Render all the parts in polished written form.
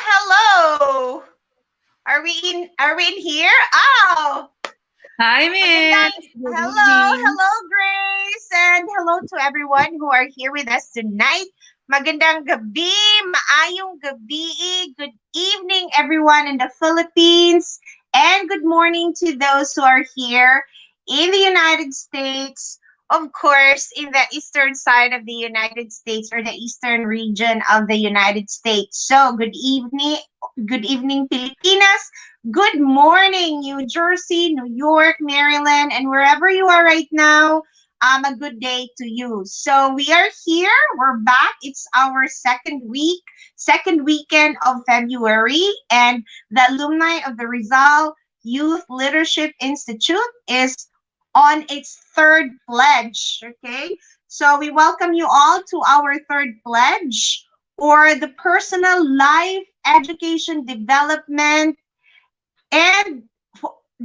hello. Are we in here? Oh, Hi, Miss. magandang Good hello, evening. hello Grace, and hello to everyone who are here with us tonight. Magandang gabi, maayong gabi, good evening everyone in the Philippines, and good morning to those who are here in the United States. Of course, in the eastern side of the United States or the eastern region of the United States. So, good evening, Pilipinas. Good morning, New Jersey, New York, Maryland, and wherever you are right now. A good day to you. So we are here. We're back. It's our second weekend of February, and the alumni of the Rizal Youth Leadership Institute is on its third pledge. Okay, so we welcome you all to our third pledge, or the personal life education and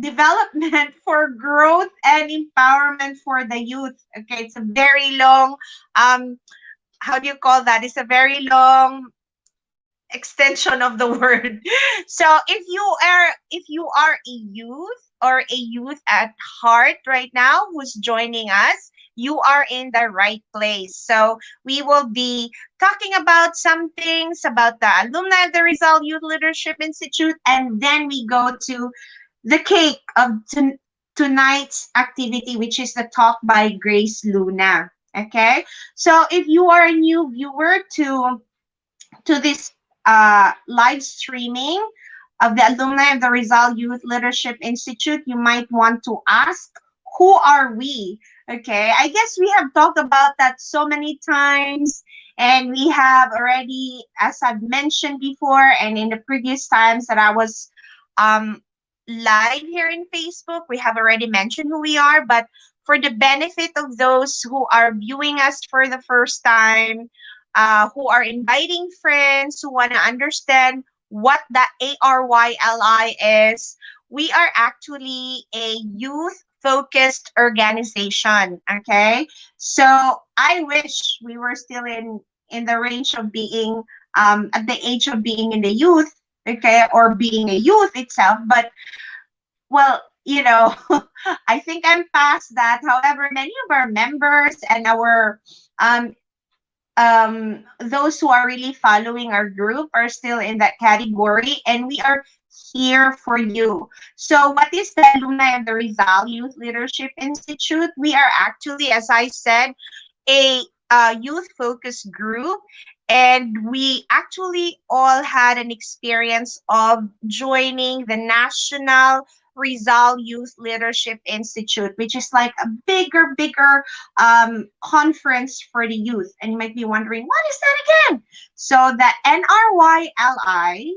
development for growth and empowerment for the youth. Okay, it's a very long, um, how do you call that? It's a very long extension of the word. So if you are a youth or a youth at heart right now who's joining us, you are in the right place. So we will be talking about some things about the alumni of the Rizal Youth Leadership Institute, and then we go to the cake of tonight's activity, which is the talk by Grace Luna. Okay, so if you are a new viewer to this live streaming of the alumni of the Rizal Youth Leadership Institute, you might want to ask, who are we? Okay, I guess we have talked about that so many times, and we have already, as I've mentioned before, and in the previous times that I was um, live here in Facebook, we have already mentioned who we are, but for the benefit of those who are viewing us for the first time, who are inviting friends who want to understand what the ARYLI is, we are actually a youth focused organization. Okay, so I wish we were still in the range of being at the age of being in the youth, okay, or being a youth itself, but well, I think I'm past that. However, many of our members and our um, those who are really following our group are still in that category, and we are here for you. So, what is the alumni of the Rizal Youth Leadership Institute? We are actually, as I said, a youth focused group, and we actually all had an experience of joining the National Rizal Youth Leadership Institute, which is like a bigger conference for the youth. And you might be wondering, what is that again? So the NRYLI,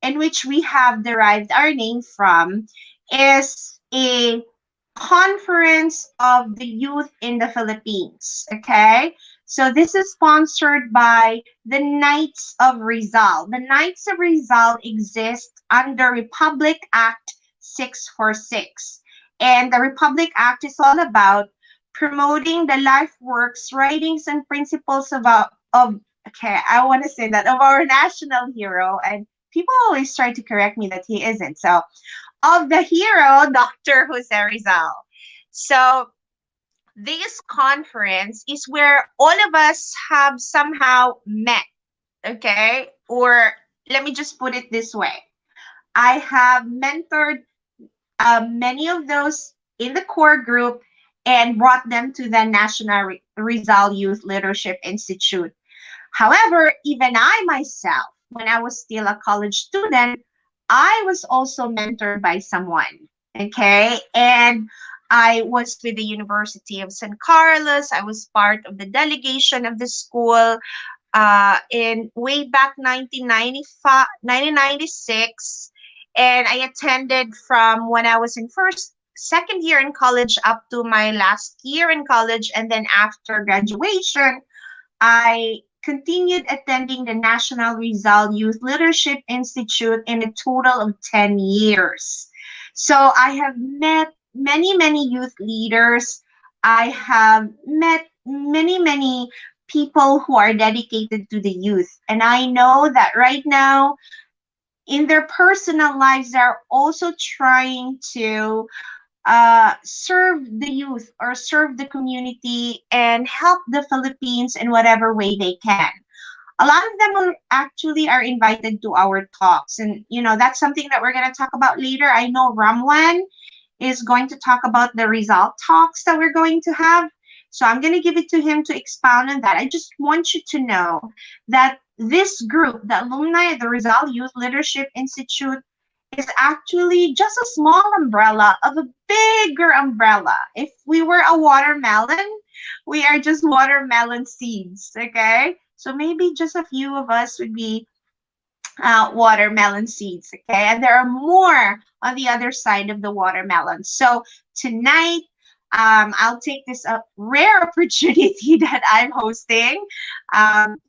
in which we have derived our name from, is a conference of the youth in the Philippines. Okay. So this is sponsored by the Knights of Rizal. The Knights of Rizal exist under Republic Act 646. And the Republic Act is all about promoting the life works, writings, and principles of okay, I want to say that of our national hero. And people always try to correct me that he isn't. So of the hero, Dr. Jose Rizal. So this conference is where all of us have somehow met, okay? Or let me just put it this way. I have mentored many of those in the core group and brought them to the National Rizal Youth Leadership Institute. However, even I myself, when I was still a college student, I was also mentored by someone. Okay. And I was with the University of San Carlos. I was part of the delegation of the school in way back 1995, 1996. And I attended from when I was in second year in college up to my last year in college. And then after graduation, I continued attending the National Rizal Youth Leadership Institute in a total of 10 years. So I have met many youth leaders. I have met many people who are dedicated to the youth. And I know that right now, in their personal lives, they're also trying to serve the youth or serve the community and help the Philippines in whatever way they can. A lot of them are actually are invited to our talks, and that's something that we're going to talk about later. I know Ramwan is going to talk about the result talks that we're going to have. So I'm going to give it to him to expound on that. I just want you to know that this group, the alumni of the Rizal Youth Leadership Institute, is actually just a small umbrella of a bigger umbrella. If we were a watermelon, we are just watermelon seeds, okay? So maybe just a few of us would be watermelon seeds, okay? And there are more on the other side of the watermelon. So tonight, I'll take this rare opportunity that I'm hosting.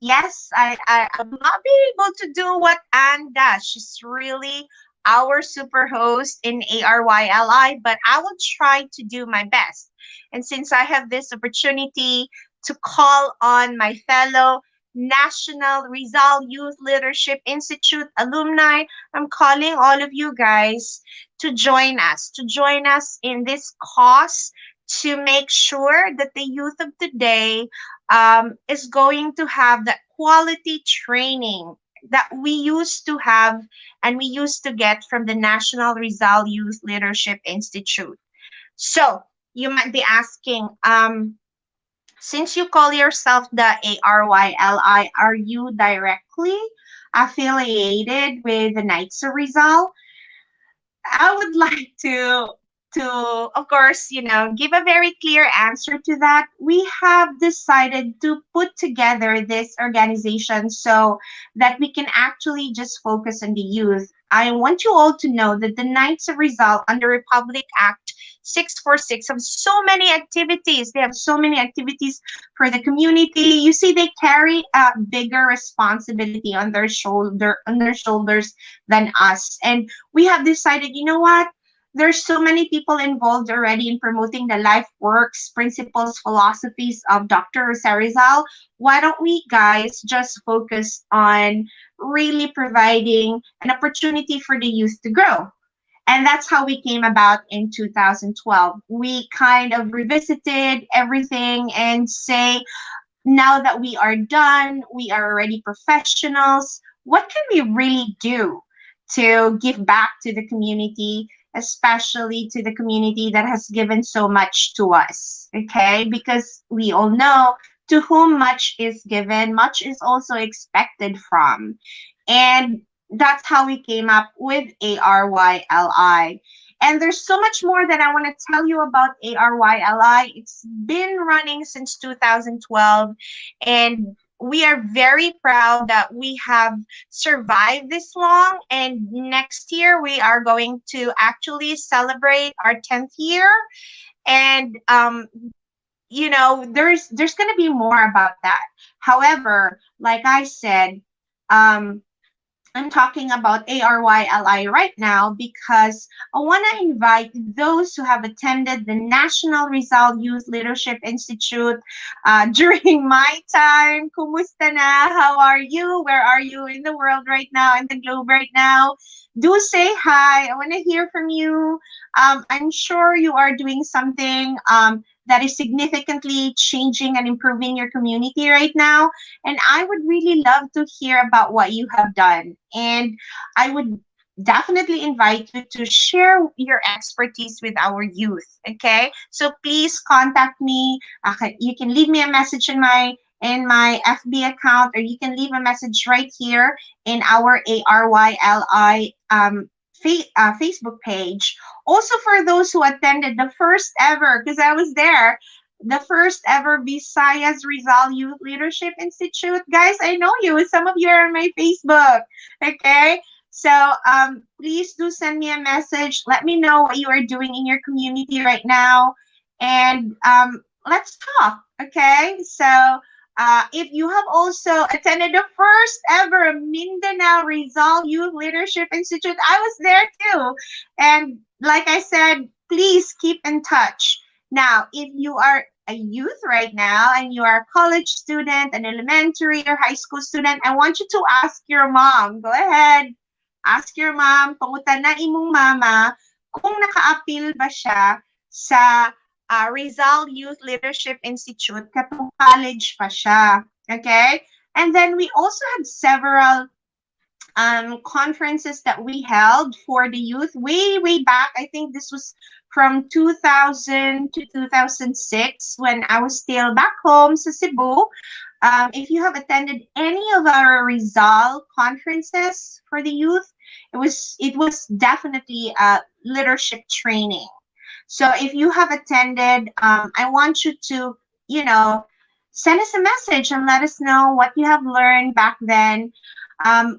Yes, I will not be able to do what Anne does. She's really our super host in ARYLI, but I will try to do my best. And since I have this opportunity to call on my fellow National Rizal Youth Leadership Institute alumni, I'm calling all of you guys to join us in this cause to make sure that the youth of today is going to have that quality training that we used to have and we used to get from the National Rizal Youth Leadership Institute. So you might be asking, since you call yourself the ARYLI, are you directly affiliated with the Knights of Rizal? I would like to of course, give a very clear answer to that. We have decided to put together this organization so that we can actually just focus on the youth. I want you all to know that the Knights of Rizal under Republic Act 646 have so many activities. They have so many activities for the community. You see, they carry a bigger responsibility on their shoulders than us. And we have decided, you know what? There's so many people involved already in promoting the life works, principles, philosophies of Dr. Rizal. Why don't we guys just focus on really providing an opportunity for the youth to grow? And that's how we came about in 2012. We kind of revisited everything and say, now that we are done, we are already professionals, what can we really do to give back to the community, especially to the community that has given so much to us? Okay, because we all know to whom much is given, much is also expected from. And that's how we came up with ARYLI. And there's so much more that I want to tell you about ARYLI. It's been running since 2012, and we are very proud that we have survived this long. And next year, we are going to actually celebrate our 10th year. And there's going to be more about that. However, like I said, I'm talking about ARYLI right now because I want to invite those who have attended the National Rizal Youth Leadership Institute during my time. Kumusta na? How are you? Where are you in the world right now, in the globe right now? Do say hi. I want to hear from you. I'm sure you are doing something that is significantly changing and improving your community right now. And I would really love to hear about what you have done. And I would definitely invite you to share your expertise with our youth. Okay, so please contact me. You can leave me a message in my FB account, or you can leave a message right here in our ARYLI Facebook page. Also, for those who attended the first ever, because I was there, the first ever Visayas Rizal Youth Leadership Institute. Guys, I know you. Some of you are on my Facebook. Okay. So please do send me a message. Let me know what you are doing in your community right now. And let's talk. Okay. So if you have also attended the first ever Mindanao Rizal Youth Leadership Institute, I was there too. And like I said, please keep in touch. Now, if you are a youth right now and you are a college student, an elementary or high school student, I want you to ask your mom. Go ahead. Ask your mom, pangutan na imong mama kung naka-appeal ba siya sa Rizal Youth Leadership Institute katong college pa siya. Okay? And then we also had several conferences that we held for the youth way back. I think this was from 2000 to 2006 when I was still back home sa Cebu. If you have attended any of our Rizal conferences for the youth, it was definitely a leadership training. So if you have attended, I want you to, you know, send us a message and let us know what you have learned back then.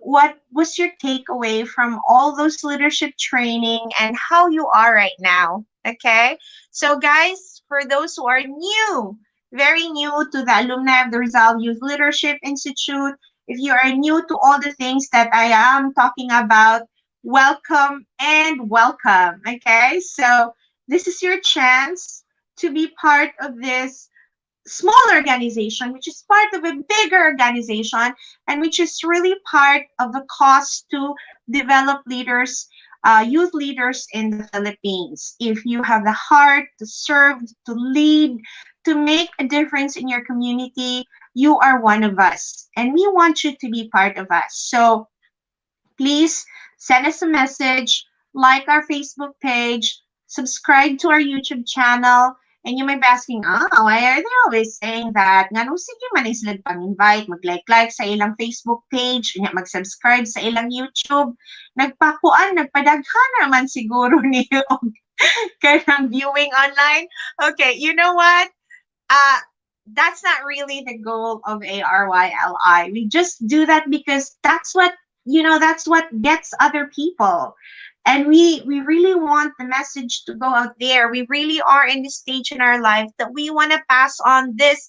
What was your takeaway from all those leadership training and how you are right now? Okay. So, guys, for those who are new, very new to the alumni of the Rizal Youth Leadership Institute, if you are new to all the things that I am talking about, welcome and welcome. Okay. So, this is your chance to be part of this small organization, which is part of a bigger organization, and which is really part of the cause to develop leaders, youth leaders in the Philippines. If you have the heart to serve, to lead, to make a difference in your community, you are one of us, and we want you to be part of us. So please send us a message, like our Facebook page, subscribe to our YouTube channel, and you may be asking, why are they always saying that? Nga nung sige man is pang-invite, mag-like sa ilang Facebook page, mag-subscribe sa ilang YouTube. Nagpakuan, nagpadaghan naman siguro niyo kanang viewing online. Okay, you know what? Uh, that's not really the goal of ARYLI. We just do that because that's what gets other people. And we really want the message to go out there. We really are in this stage in our life that we want to pass on this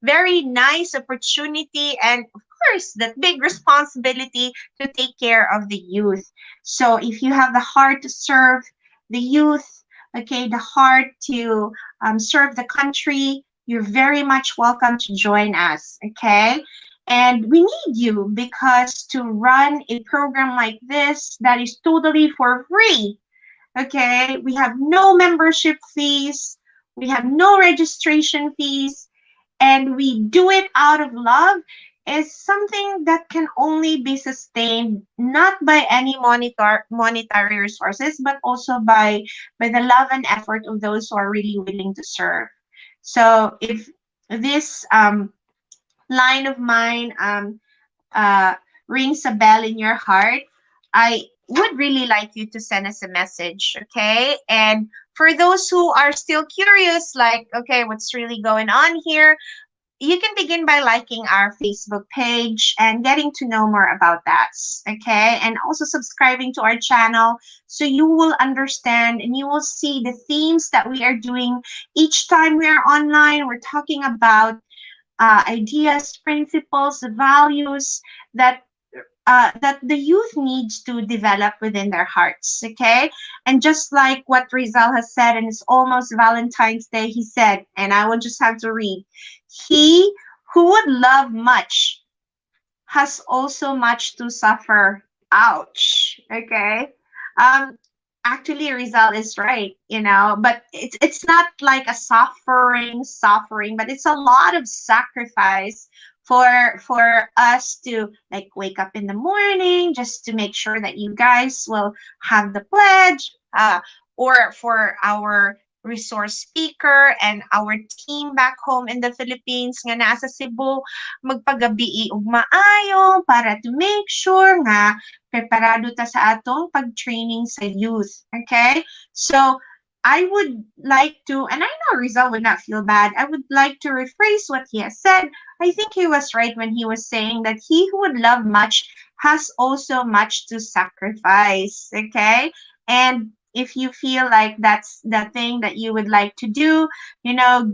very nice opportunity and of course that big responsibility to take care of the youth. So if you have the heart to serve the youth, okay, the heart to serve the country, you're very much welcome to join us. Okay. And we need you because to run a program like this that is totally for free. Okay, we have no membership fees, we have no registration fees, and we do it out of love is something that can only be sustained not by any monetary resources, but also by the love and effort of those who are really willing to serve. So if this line of mine uh, rings a bell in your heart, I would really like you to send us a message, okay? And for those who are still curious, like, okay, what's really going on here? You can begin by liking our Facebook page and getting to know more about that, okay? And also subscribing to our channel so you will understand and you will see the themes that we are doing each time we are online. We're talking about ideas, principles, values that the youth needs to develop within their hearts. Okay, and just like what Rizal has said, and it's almost Valentine's Day, he said, and I will just have to read: "He who would love much has also much to suffer." Ouch. Okay. Um, actually Rizal is right, but it's not like a suffering, but it's a lot of sacrifice for us to like wake up in the morning just to make sure that you guys will have the pledge, or for our resource speaker and our team back home in the Philippines nga nasa Cebu magpagabi og maayo para to make sure nga preparado ta sa atong pag-training sa youth. Okay? So, I would like to, and I know Rizal would not feel bad, I would like to rephrase what he has said. I think he was right when he was saying that he who would love much has also much to sacrifice. Okay? And if you feel like that's the thing that you would like to do,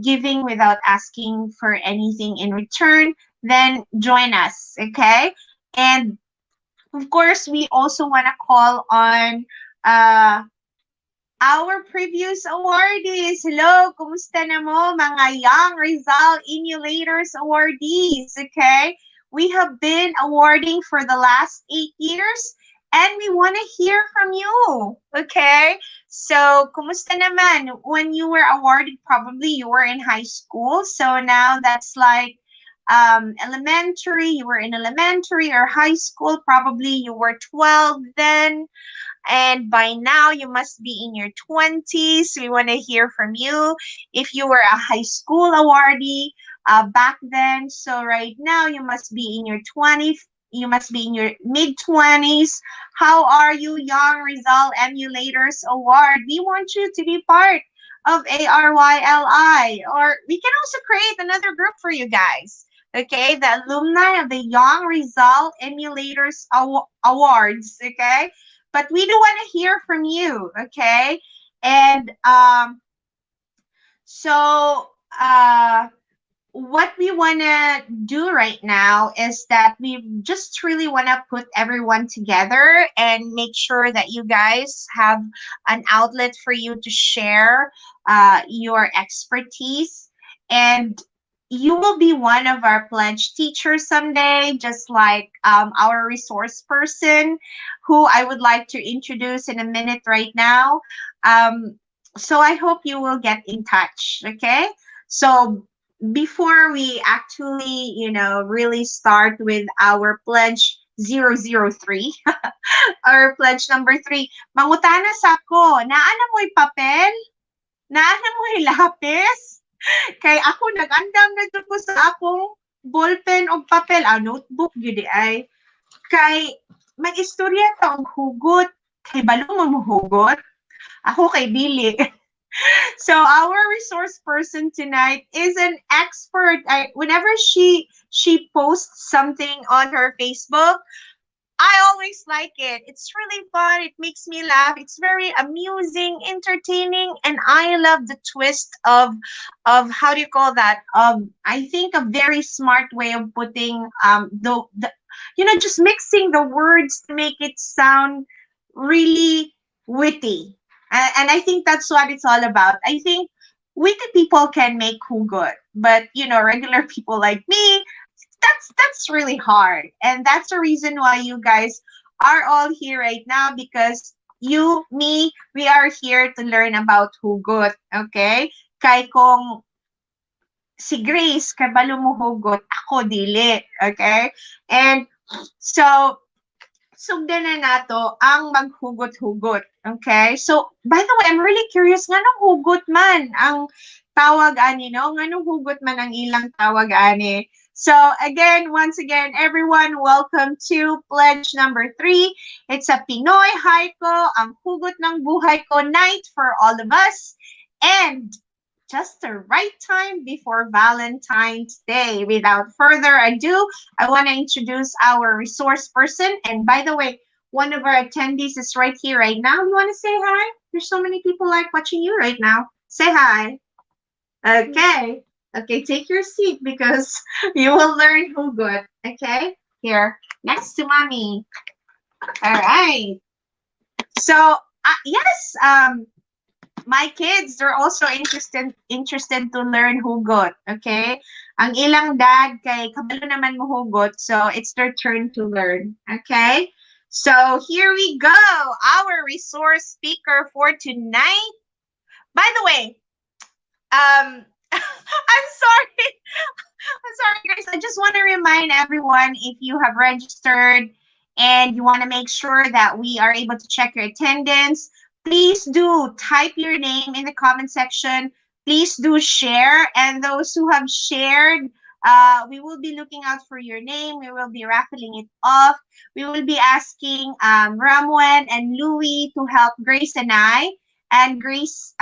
giving without asking for anything in return, then join us. Okay? And of course, we also want to call on our previous awardees. Hello, kumusta na mo mga Young Rizal Emulators awardees, okay? we have been awarding for the last 8 years. And we want to hear from you. Okay? So, kumusta naman? When you were awarded, probably you were in high school. So now that's like elementary. You were in elementary or high school. Probably you were 12 then. And by now, you must be in your 20s. We want to hear from you. If you were a high school awardee back then, so right now, you must be in your 20s. You must be in your mid 20s. How are you, Young Rizal Emulators Award? We want you to be part of ARYLI. Or we can also create another group for you guys. Okay, the alumni of the Young Rizal Emulators Awards. Okay, but we do want to hear from you, okay? And so uh, what we want to do right now is that we just really want to put everyone together and make sure that you guys have an outlet for you to share your expertise. And you will be one of our pledge teachers someday, just like our resource person, who I would like to introduce in a minute right now. So I hope you will get in touch, okay? So before we actually, really start with our pledge 003, or pledge number 3, mangutana sa ko, naana mo'y papel? Naana mo'y lapis? Kay ako nag-andam na jud ko sa akong ballpen o papel, notebook gyud ay. Kay mag-istorya ta og hugot, kay balo mo hugot. Ako kay dili. So our resource person tonight is an expert. Whenever she posts something on her Facebook, I always like it. It's really fun. It makes me laugh. It's very amusing, entertaining, and I love the twist of how do you call that? I think a very smart way of putting the just mixing the words to make it sound really witty. And I think that's what it's all about. I think witty people can make hugot, but regular people like me, that's really hard. And that's the reason why you guys are all here right now, because you, me, we are here to learn about hugot, okay? Kay kung si Grace kabalo mo hugot, ako dili, okay? And so sugdan na nato ang maghugot-hugot. Okay? So, by the way, I'm really curious, nganong hugot man ang tawag ani, no? Nganong hugot man ang ilang tawag ani? So, again, once again, everyone, welcome to pledge number 3. It's a Pinoy Haiku, ang hugot ng buhay ko night for all of us. And just the right time before Valentine's Day. Without further ado, I want to introduce our resource person. And by the way, one of our attendees is right here right now. You want to say hi? There's so many people like watching you right now. Say hi. Okay. Okay, take your seat because you will learn Hugot. Okay? Here, next to mommy. All right. So, yes, my kids, they're also interested to learn hugot, okay? Ang ilang dad kay kabalo naman mo hugot, so it's their turn to learn, okay? So here we go, our resource speaker for tonight. By the way, I'm sorry. I'm sorry, guys. I just want to remind everyone, if you have registered and you want to make sure that we are able to check your attendance, please do type your name in the comment section. Please do share. And those who have shared, we will be looking out for your name. We will be raffling it off. We will be asking Ramwen and Louie to help Grace and I. And Grace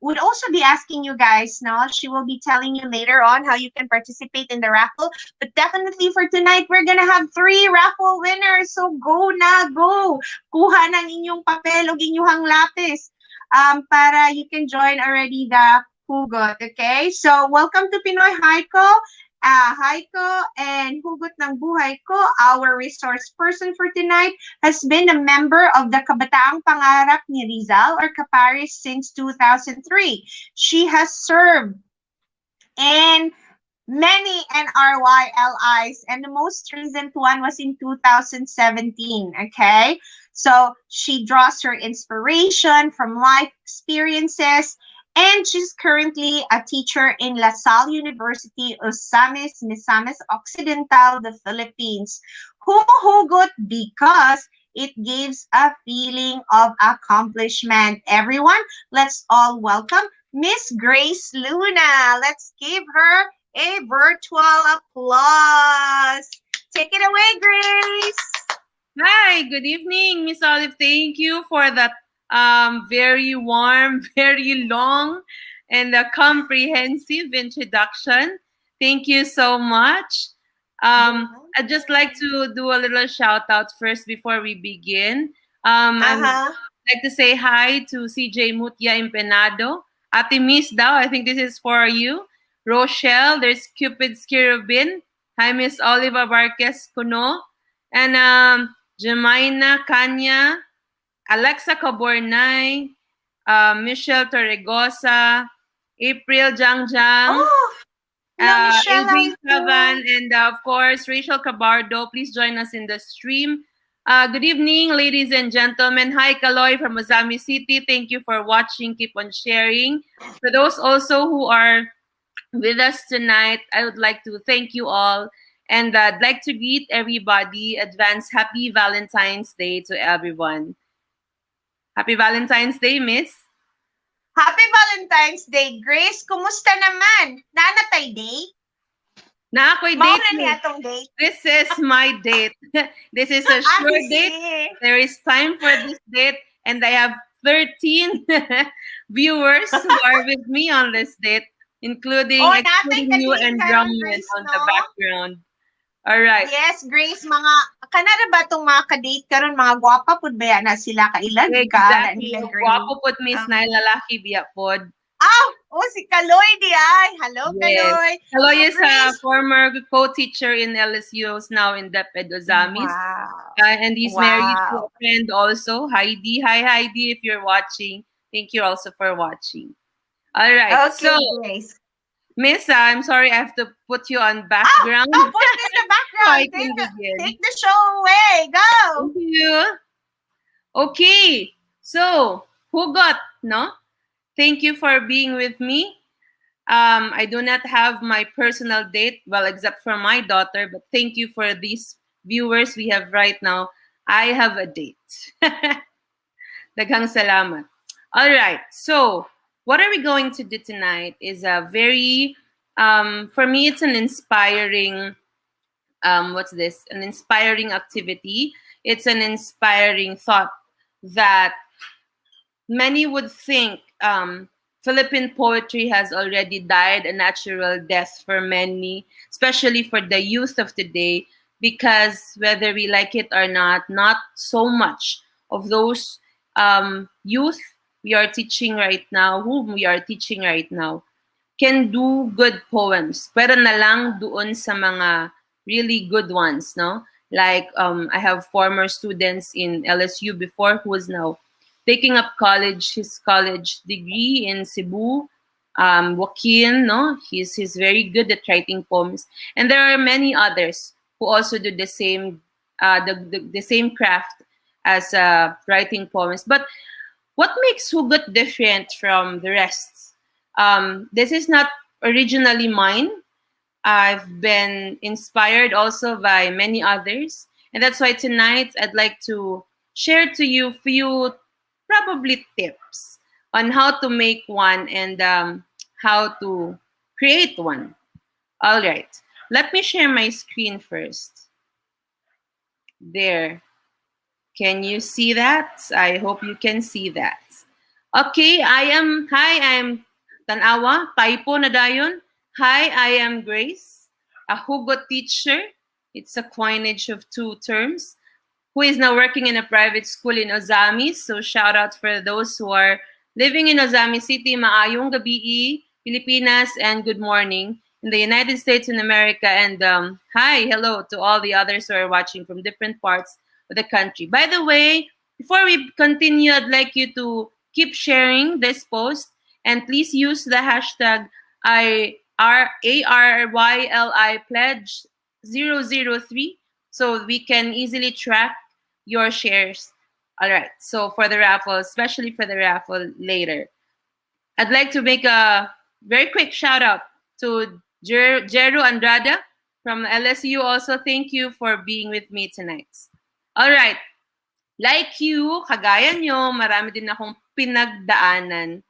would also be asking you guys, no? She will be telling you later on how you can participate in the raffle. But definitely for tonight, we're gonna have 3 raffle winners. So go na, go! Kuha ng inyong papel o inyong lapis para you can join already the Hugot, okay? So welcome to Pinoy Haiku. Haiku and Hugot ng Buhay Ko, our resource person for tonight, has been a member of the Kabataang Pangarap ni Rizal or Caparis since 2003. She has served in many NRYLIs, and the most recent one was in 2017. Okay, so she draws her inspiration from life experiences, and she's currently a teacher in La Salle University, Osamis, Misamis Occidental, the Philippines. Humuhugot because it gives a feeling of accomplishment. Everyone, let's all welcome Miss Grace Luna. Let's give her a virtual applause. Take it away, Grace. Hi, good evening, Miss Olive. Thank you for that very warm, very long, and comprehensive introduction. Thank you so much. I'd just like to do a little shout out first before we begin. I'd Uh-huh. like to say hi to CJ Mutya Impenado. Ate Miss daw, I think this is for you. Rochelle, there's Cupid's Cherubin. Hi, Miss Oliva Barquez Cuno. And Jemina Kanya, Alexa Cabornay, Michelle Torregosa, April Jangjang, Oh, hello, Michelle. How are AJ you Savan, doing? and of course, Rachel Cabardo. Please join us in the stream. Good evening, ladies and gentlemen. Hi, Kaloy from Mazami City. Thank you for watching. Keep on sharing. For those also who are with us tonight, I would like to thank you all. And I'd like to greet everybody. Advance Happy Valentine's Day to everyone. Happy Valentine's Day, Miss. Happy Valentine's Day, Grace. Kumusta naman? Nanatay day? Na ako'y Mao date na mo. niya tong date. This is my date. This is a sure date. See. There is time for this date. And I have 13 viewers who are with me on this date, including Oh, natay excluding you kadate and karon, Drumman Grace, on the no? background. All right. Yes, Grace, mga kanara ba tong mga ka-date karon, mga gwapa pud ba yan na sila kailan ka na Exactly. nila Guwapo Grace? pod, Miss, na lalaki biya pod. Oh, si Kaloy di ay. Hello, Yes. Kaloy. Kaloy So, is a Grace. former co-teacher in LSU, who's now in DepEd Ozamis. Wow. And he's married to a Wow. friend also, Heidi. Hi, Heidi, if you're watching. Thank you also for watching. All right. So, Okay, Grace. Miss, I'm sorry I have to put you on background Put me in the so I background. can begin. Take the show away. Go. Thank you. Okay. So, Hugot, no? Thank you for being with me. I do not have my personal date, well, except for my daughter, but thank you for these viewers we have right now. I have a date. Daghang salamat. All right. So, what are we going to do tonight is a very, for me, it's an inspiring, what's this? An inspiring activity. It's an inspiring thought that many would think Philippine poetry has already died a natural death for many, especially for the youth of today, because whether we like it or not so much of those youth we are teaching right now, whom we are teaching right now, can do good poems. Pero na lang doon sa mga really good ones, no? Like I have former students in LSU before who is now taking up his college degree in Cebu. Joaquin, no, he's very good at writing poems, and there are many others who also do the same, the same craft as writing poems. But what makes Hugot different from the rest? This is not originally mine. I've been inspired also by many others, and that's why tonight I'd like to share to you few probably tips on how to make one and how to create one. All right, let me share my screen first. There. Can you see that? I hope you can see that. Okay, I'm Tanawa, typo na dayon. Hi, I am Grace, a Hugot teacher. It's a coinage of two terms, who is now working in a private school in Ozamis. So shout out for those who are living in Ozamis City, maayong gabi, Pilipinas, and good morning in the United States and America. And hi, hello to all the others who are watching from different parts of the country. By the way, before we continue, I'd like you to keep sharing this post and please use the hashtag ARYLI pledge 003 so we can easily track your shares. All right. So for the raffle, especially for the raffle later, I'd like to make a very quick shout out to Jeru Andrada from LSU. Also, thank you for being with me tonight. All right. Like you, kagaya nyo, marami din akong pinagdadaanan,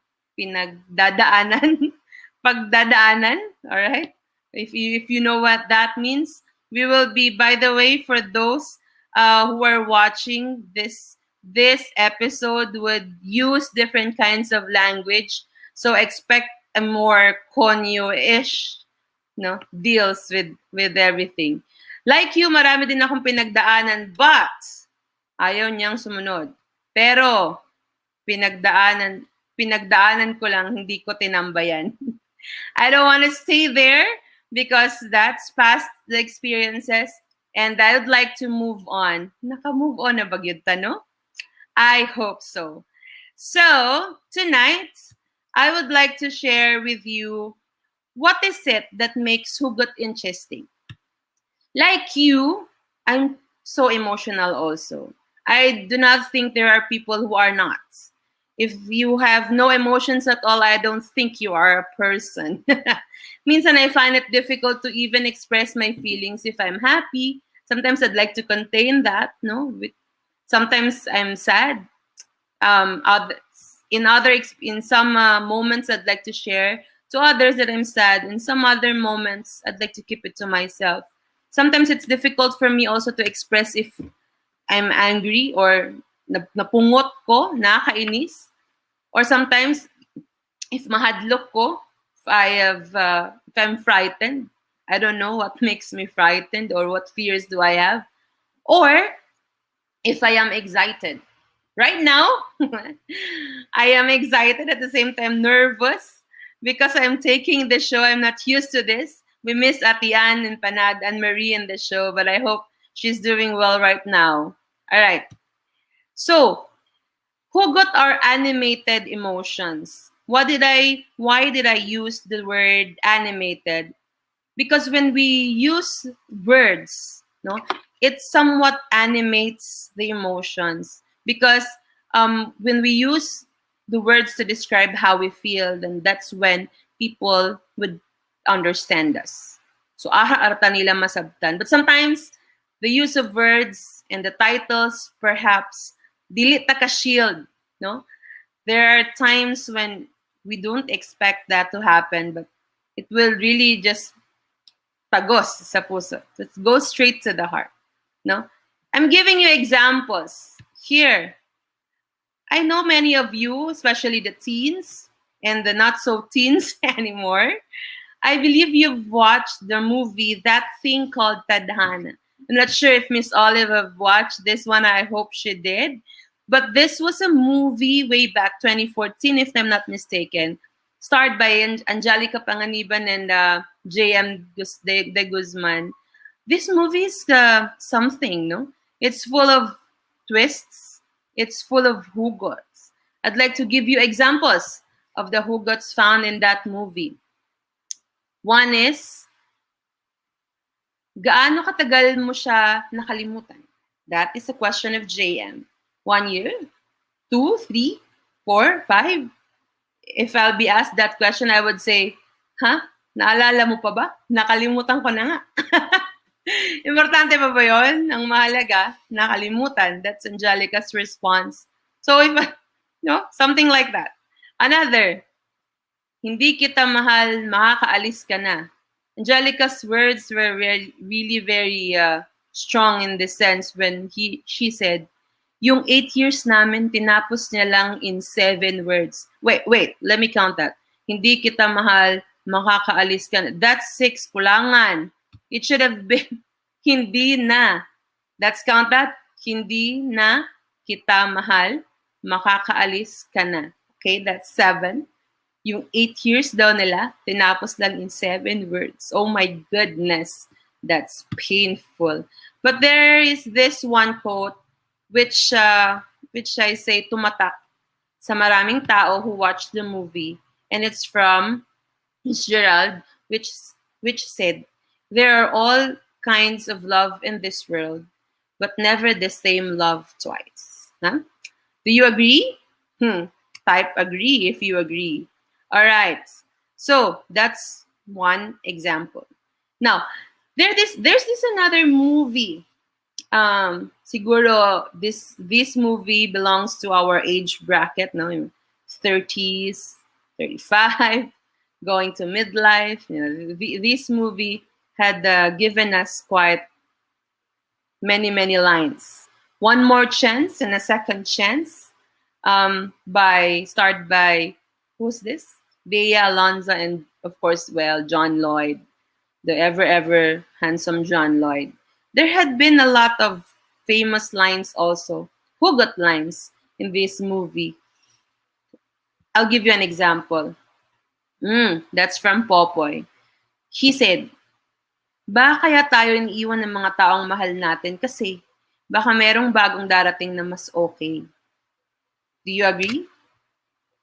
pagdadaanan, all right? If you know what that means, we will be, by the way, for those who are watching this episode would use different kinds of language, so expect a more konyo-ish no deals with everything. Like you, marami din akong pinagdaanan, but ayaw niyang sumunod. Pero pinagdaanan ko lang, hindi ko tinambayan. I don't want to stay there because that's past the experiences and I would like to move on. Naka-move on na ba yun, no? I hope so. So, tonight, I would like to share with you what is it that makes Hugot interesting. Like you, I'm so emotional also. I do not think there are people who are not. If you have no emotions at all, I don't think you are a person. Minsan I find it difficult to even express my feelings if I'm happy. Sometimes I'd like to contain that, no? Sometimes I'm sad. In some moments I'd like to share to others that I'm sad. In some other moments I'd like to keep it to myself. Sometimes it's difficult for me also to express if I'm angry or napungot ko, nakakainis. Or sometimes if mahadlok ko, if I'm frightened, I don't know what makes me frightened or what fears do I have. Or if I am excited. Right now, I am excited at the same time nervous because I'm taking the show. I'm not used to this. We miss Ati Ann and Panad and Marie in the show, but I hope she's doing well right now. All right. So, who got our animated emotions? Why did I use the word animated? Because when we use words, no, it somewhat animates the emotions. Because when we use the words to describe how we feel, then that's when people would understand us. So arta nila masabtan. But sometimes the use of words and the titles perhaps dili ta ka shield, no? There are times when we don't expect that to happen, but it will really just tagos sa puso. Let's go straight to the heart. No? I'm giving you examples here. I know many of you, especially the teens and the not so teens anymore, I believe you've watched the movie That Thing Called Tadhana. I'm not sure if Miss Olive have watched this one. I hope she did. But this was a movie way back 2014, if I'm not mistaken, starred by Angelica Panganiban and J.M. De Guzman. This movie is something, no? It's full of twists. It's full of hugots. I'd like to give you examples of the hugots found in that movie. One is, gaano katagal mo siya nakalimutan? That is a question of JM. 1 year? 2, 3, 4, 5? If I'll be asked that question, I would say, naalala mo pa ba? Nakalimutan ko na nga. Importante pa ba yun? Ang mahalaga, nakalimutan. That's Angelica's response. So if, something like that. Another, hindi kita mahal, makakaalis ka na. Angelica's words were really very strong in this sense when she said, yung 8 years namin, tinapos niya lang in 7 words. Wait, let me count that. Hindi kita mahal, makakaalis ka na. That's 6, kulangan. It should have been, hindi na. Let's count that. Hindi na kita mahal, makakaalis ka na. Okay, that's 7. Yung 8 years daw nila, tinapos lang in 7 words. Oh my goodness, that's painful. But there is this one quote which I say tumatak sa maraming tao who watched the movie. And it's from Miss Gerald. which which said, "There are all kinds of love in this world, but never the same love twice." Huh? Do you agree? Type agree if you agree. All right. So that's one example. Now, there's this another movie. Siguro this movie belongs to our age bracket, no, yung 30s, 35, going to midlife. This movie had given us quite many lines. One More Chance and a Second Chance, by who's this? Bea Alonzo, and of course, well, John Lloyd, the ever handsome John Lloyd. There had been a lot of famous lines also, Hugot lines in this movie. I'll give you an example. That's from Popoy. He said, "Baka kaya tayo iniiwan ng mga taong mahal natin kasi baka merong bagong darating na mas okay." Do you agree?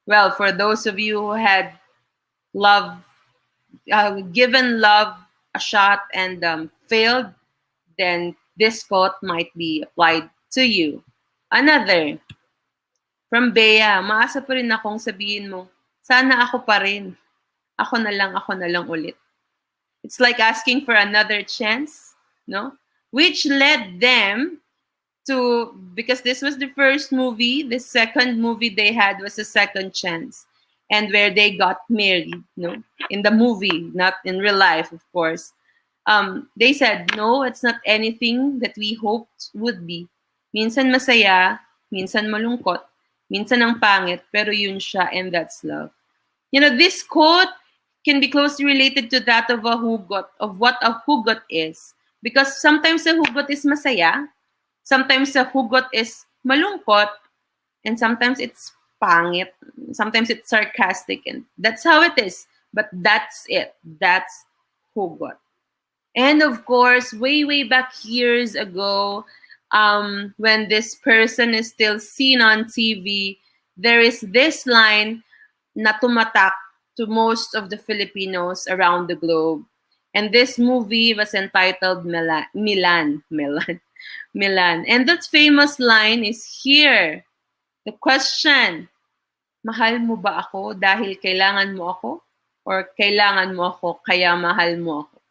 Well, for those of you who had love, given love a shot and failed, then this quote might be applied to you. Another, from Bea, maasa pa rin akong sabihin mo, sana ako pa rin. Ako na lang ulit. It's like asking for another chance, no? Which led them to, because this was the first movie, the second movie they had was a second chance, and where they got married, no, in the movie, not in real life, of course. They said, no, it's not anything that we hoped would be. Minsan masaya, minsan malungkot, minsan ang pangit, pero yun siya, and that's love. This quote can be closely related to that of a hugot, of what a hugot is. Because sometimes a hugot is masaya, sometimes a hugot is malungkot, and sometimes it's pangit, sometimes it's sarcastic, and that's how it is. But that's it. That's hugot. And of course, way back years ago, when this person is still seen on TV, there is this line na tumatak to most of the Filipinos around the globe. And this movie was entitled Milan. And that famous line is here. The question, mahal mo ba ako dahil kailangan mo ako? Or kailangan mo ako kaya mahal mo ako?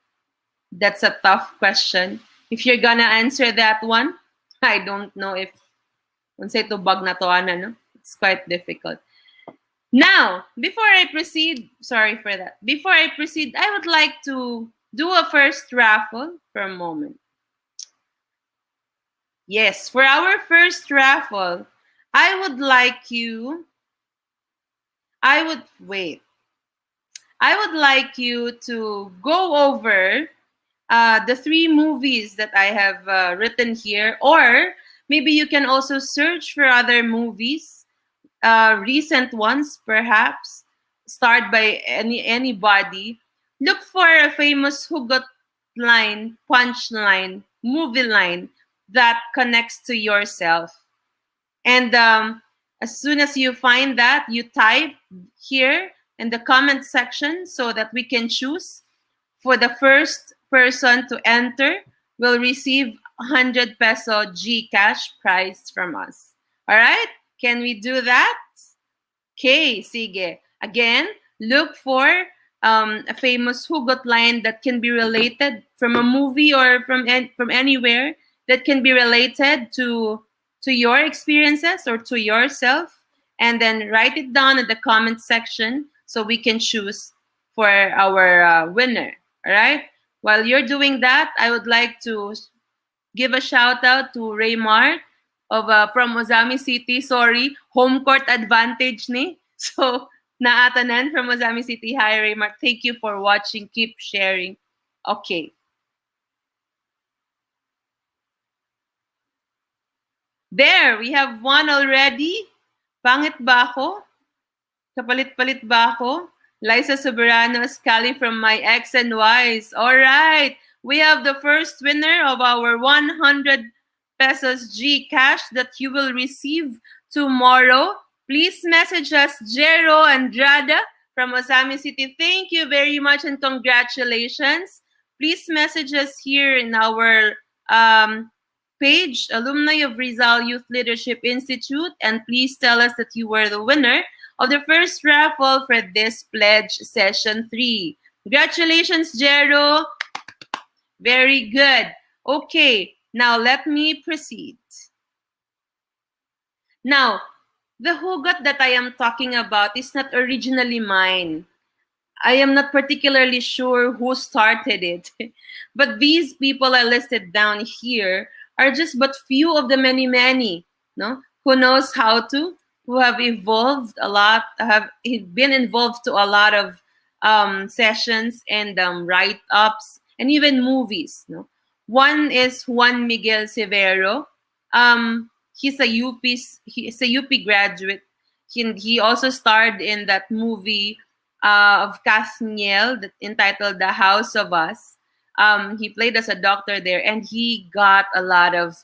That's a tough question. If you're gonna answer that one, I don't know if unsay tubag na to, no? It's quite difficult. Now, before I proceed, I would like to do a first raffle for a moment. Yes, for our first raffle, I would like you to go over the 3 movies that I have written here, or maybe you can also search for other movies, recent ones perhaps, starred by anybody. Look for a famous hugot line, punchline, movie line that connects to yourself. And as soon as you find that, you type here in the comment section so that we can choose. For the first person to enter will receive 100 peso GCash prize from us. All right? Can we do that? Okay, sige. Again, look for a famous hugot line that can be related from a movie or from anywhere, that can be related to your experiences or to yourself, and then write it down in the comment section so we can choose for our winner. All right? While you're doing that, I would like to give a shout out to Raymart of from Ozami City. Sorry, home court advantage ni. So, naatanan from Ozami City. Hi, Raymart. Thank you for watching. Keep sharing. Okay. There, we have one already. Pangit ba ako? Kapalit-palit ba ako? Liza Soberano Ascali from My X and Y's. All right. We have the first winner of our 100 pesos GCash that you will receive tomorrow. Please message us, Jero Andrada from Osami City. Thank you very much and congratulations. Please message us here in our page, Alumni of Rizal Youth Leadership Institute, and please tell us that you were the winner of the first raffle for this pledge session 3. Congratulations, Jero. Very good. Okay, now let me proceed. Now, the hugot that I am talking about is not originally mine. I am not particularly sure who started it, but these people I listed down here are just but few of the many, many, no, who knows how to, who have evolved a lot, have been involved to a lot of sessions and write-ups and even movies. No, one is Juan Miguel Severo. He's a he's a UP graduate. He also starred in that movie of Casniel that entitled The House of Us. He played as a doctor there, and he got a lot of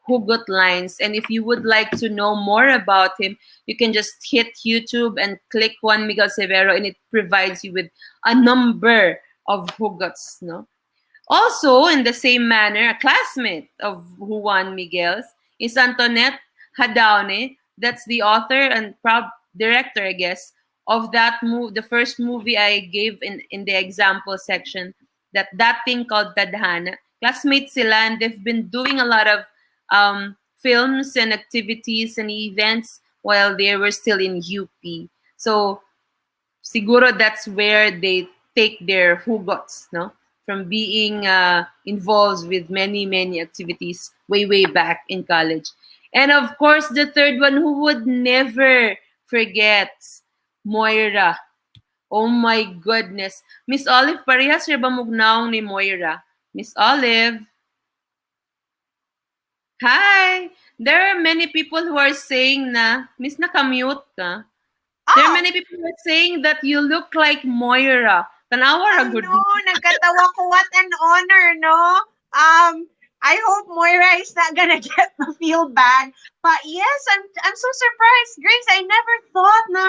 Hugot lines. And if you would like to know more about him, you can just hit YouTube and click Juan Miguel Severo, and it provides you with a number of Hugots. No? Also, in the same manner, a classmate of Juan Miguel's is Antoinette Hadaone. That's the author and director, I guess, of that movie, the first movie I gave in the example section, that thing called Tadhana. Classmates sila, and they've been doing a lot of films and activities and events while they were still in UP. So, siguro that's where they take their hugots, no? From being involved with many, many activities way back in college. And of course, the third one who would never forget, Moira. Oh my goodness. Miss Olive, parehas siya ba mugnaong ni Moira? Miss Olive. Hi. There are many people who are saying na, Miss, nakamute ka. There are Oh, many people who are saying that you look like Moira. Tanawa ra I gud. know. Nagkatawa ko. What an honor, no? I hope Moira is not gonna get the feel bad. But yes, I'm so surprised, Grace. I never thought na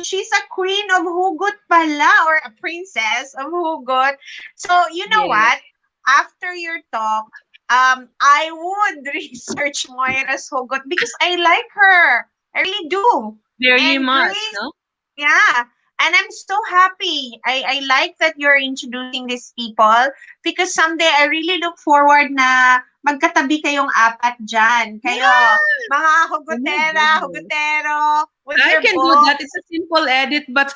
she's a queen of Hugot pala, or a princess of Hugot. So you know Yes. what? After your talk, I would research Moira's Hugot because I like her. I really do. Very And much, Grace, no? yeah. And I'm so happy. I like that you're introducing these people because someday I really look forward na magkatabi kayong apat dyan. Kayo, Yeah. mga Oh my hugotera, goodness. hugotero, with I your can do that. It's books. a simple edit, but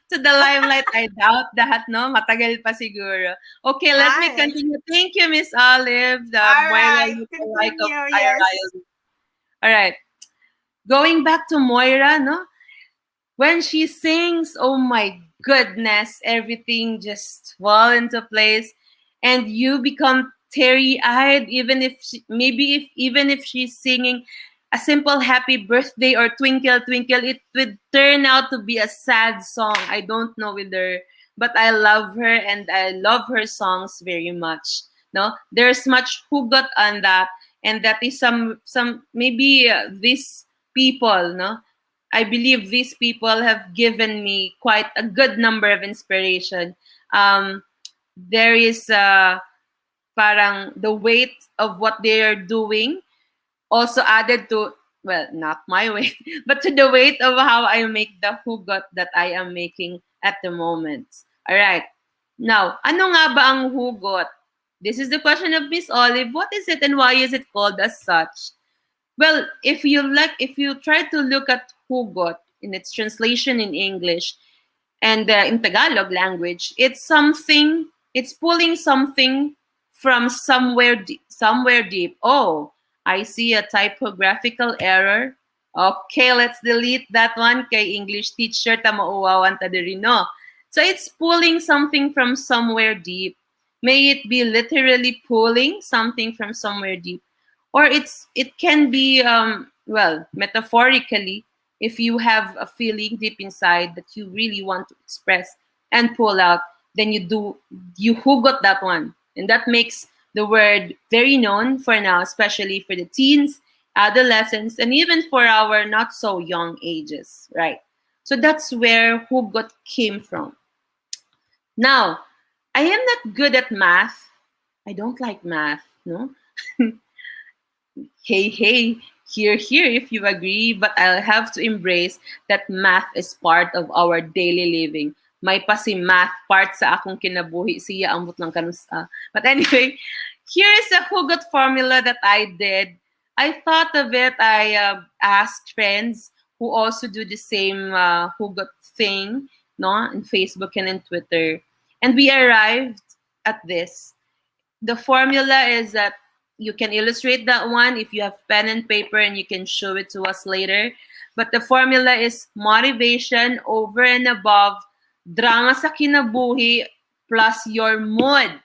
to the limelight, I doubt that, no? Matagal pa siguro. Okay, let me Yes. continue. Thank you, Miss Olive, the All Moira right. lookalike of Continue. Yes. Aryli. All right. Going back to Moira, no? When she sings, oh my goodness, everything just fall into place, and you become teary-eyed, even if even if she's singing a simple happy birthday or twinkle twinkle, it would turn out to be a sad song. I don't know with her, but I love her and I love her songs very much. No, there's much hugot on that, and that is some maybe these people, no, I believe these people have given me quite a good number of inspiration. There is parang the weight of what they are doing also added to, well, not my weight, but to the weight of how I make the hugot that I am making at the moment. All right. Now, ano nga ba ang hugot? This is the question of Miss Olive. What is it and why is it called as such? Well, if you try to look at hugot in its translation in English and in Tagalog language, it's pulling something from somewhere deep. Oh, I see a typographical error. Okay, let's delete that one kay English teacher ta mauwawan ta diri, no. So it's pulling something from somewhere deep. May it be literally pulling something from somewhere deep, or it can be well, metaphorically, if you have a feeling deep inside that you really want to express and pull out, then you hugot that one, and that makes the word very known for now, especially for the teens, adolescents, and even for our not so young ages, right? So that's where Hugot came from. Now, I am not good at math. I don't like math, no? Hey, hey, here if you agree, but I'll have to embrace that math is part of our daily living. May pa si math part sa akong kinabuhi, siya ambot lang kanusa. But anyway, here is a hugot formula that I did. I thought of it, I asked friends who also do the same hugot thing, no, in Facebook and in Twitter. And we arrived at this. The formula is that you can illustrate that one if you have pen and paper and you can show it to us later. But the formula is motivation over and above drama sa kinabuhi plus your mood.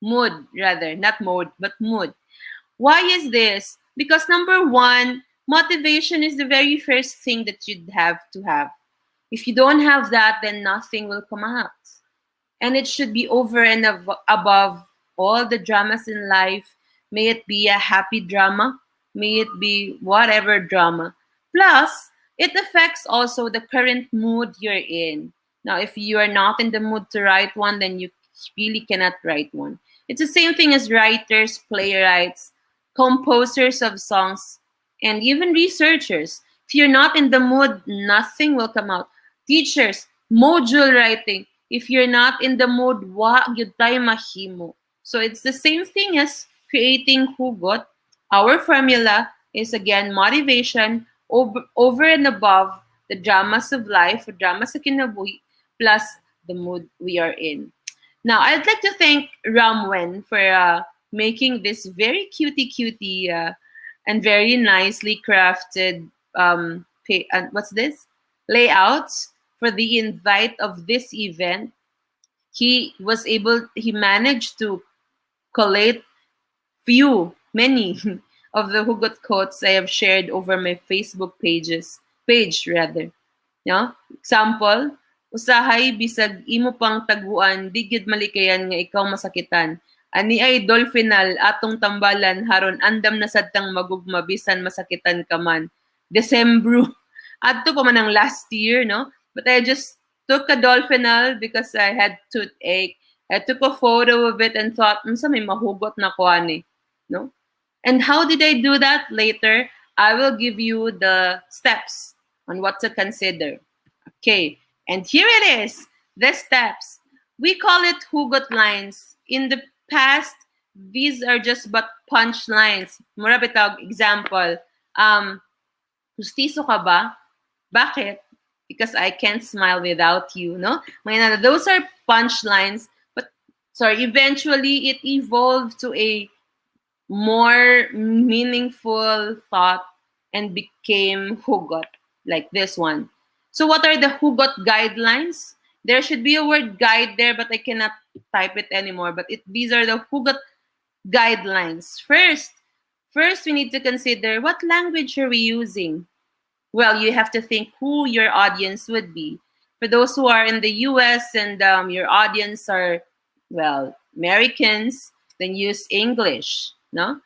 Mood, rather, not mode, but mood. Why is this? Because number one, motivation is the very first thing that you'd have to have. If you don't have that, then nothing will come out. And it should be over and above all the dramas in life. May it be a happy drama, may it be whatever drama. Plus, it affects also the current mood you're in. Now, if you are not in the mood to write one, then you really cannot write one. It's the same thing as writers, playwrights, composers of songs, and even researchers. If you're not in the mood, nothing will come out. Teachers, module writing. If you're not in the mood, wa gyud tayo mahimo. So it's the same thing as creating hugot. Our formula is again motivation over and above the dramas of life, the dramas sa kinabuhi, plus the mood we are in. Now, I'd like to thank Ramwen for making this very cutie and very nicely crafted what's this layouts for the invite of this event. He managed to collate many of the hugot quotes I have shared over my Facebook page rather. No? Example, usahay bisag imo pang taguan, digid malikayan nga ikaw masakitan. Ani ay dolphinal atong tambalan haron andam na sadtang magugma bisan masakitan ka man. Decembro. Adto pa man ang last year, no? But I just took a dolphinal because I had toothache. I took a photo of it and thought, unsa may mahugot na ko ani, no? And how did I do that? Later, I will give you the steps on what to consider. Okay, and here it is, the steps. We call it hugot lines. In the past, these are just but punch lines. Mura bitag example, gustiso ka ba? Bakit? Because I can't smile without you, no? Those are punchlines, but sorry, eventually it evolved to a more meaningful thought and became hugot, like this one. So what are the hugot guidelines? There should be a word guide there, but I cannot type it anymore. But these are the hugot guidelines. First, we need to consider what language are we using. Well, you have to think who your audience would be. For those who are in the US and your audience are, well, Americans, then use English, no?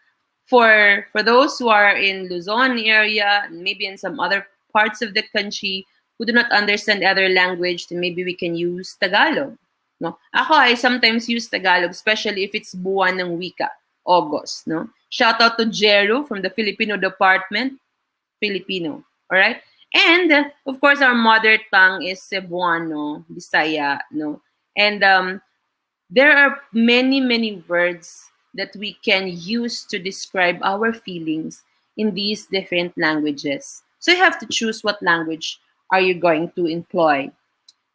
For those who are in Luzon area, maybe in some other parts of the country who do not understand other language, then maybe we can use Tagalog. No? Ako, I sometimes use Tagalog, especially if it's buwan ng wika, August. No? Shout out to Jero from the Filipino department, Filipino. All right? And, of course, our mother tongue is Cebuano, Bisaya. No? And there are many words that we can use to describe our feelings in these different languages. So you have to choose what language are you going to employ.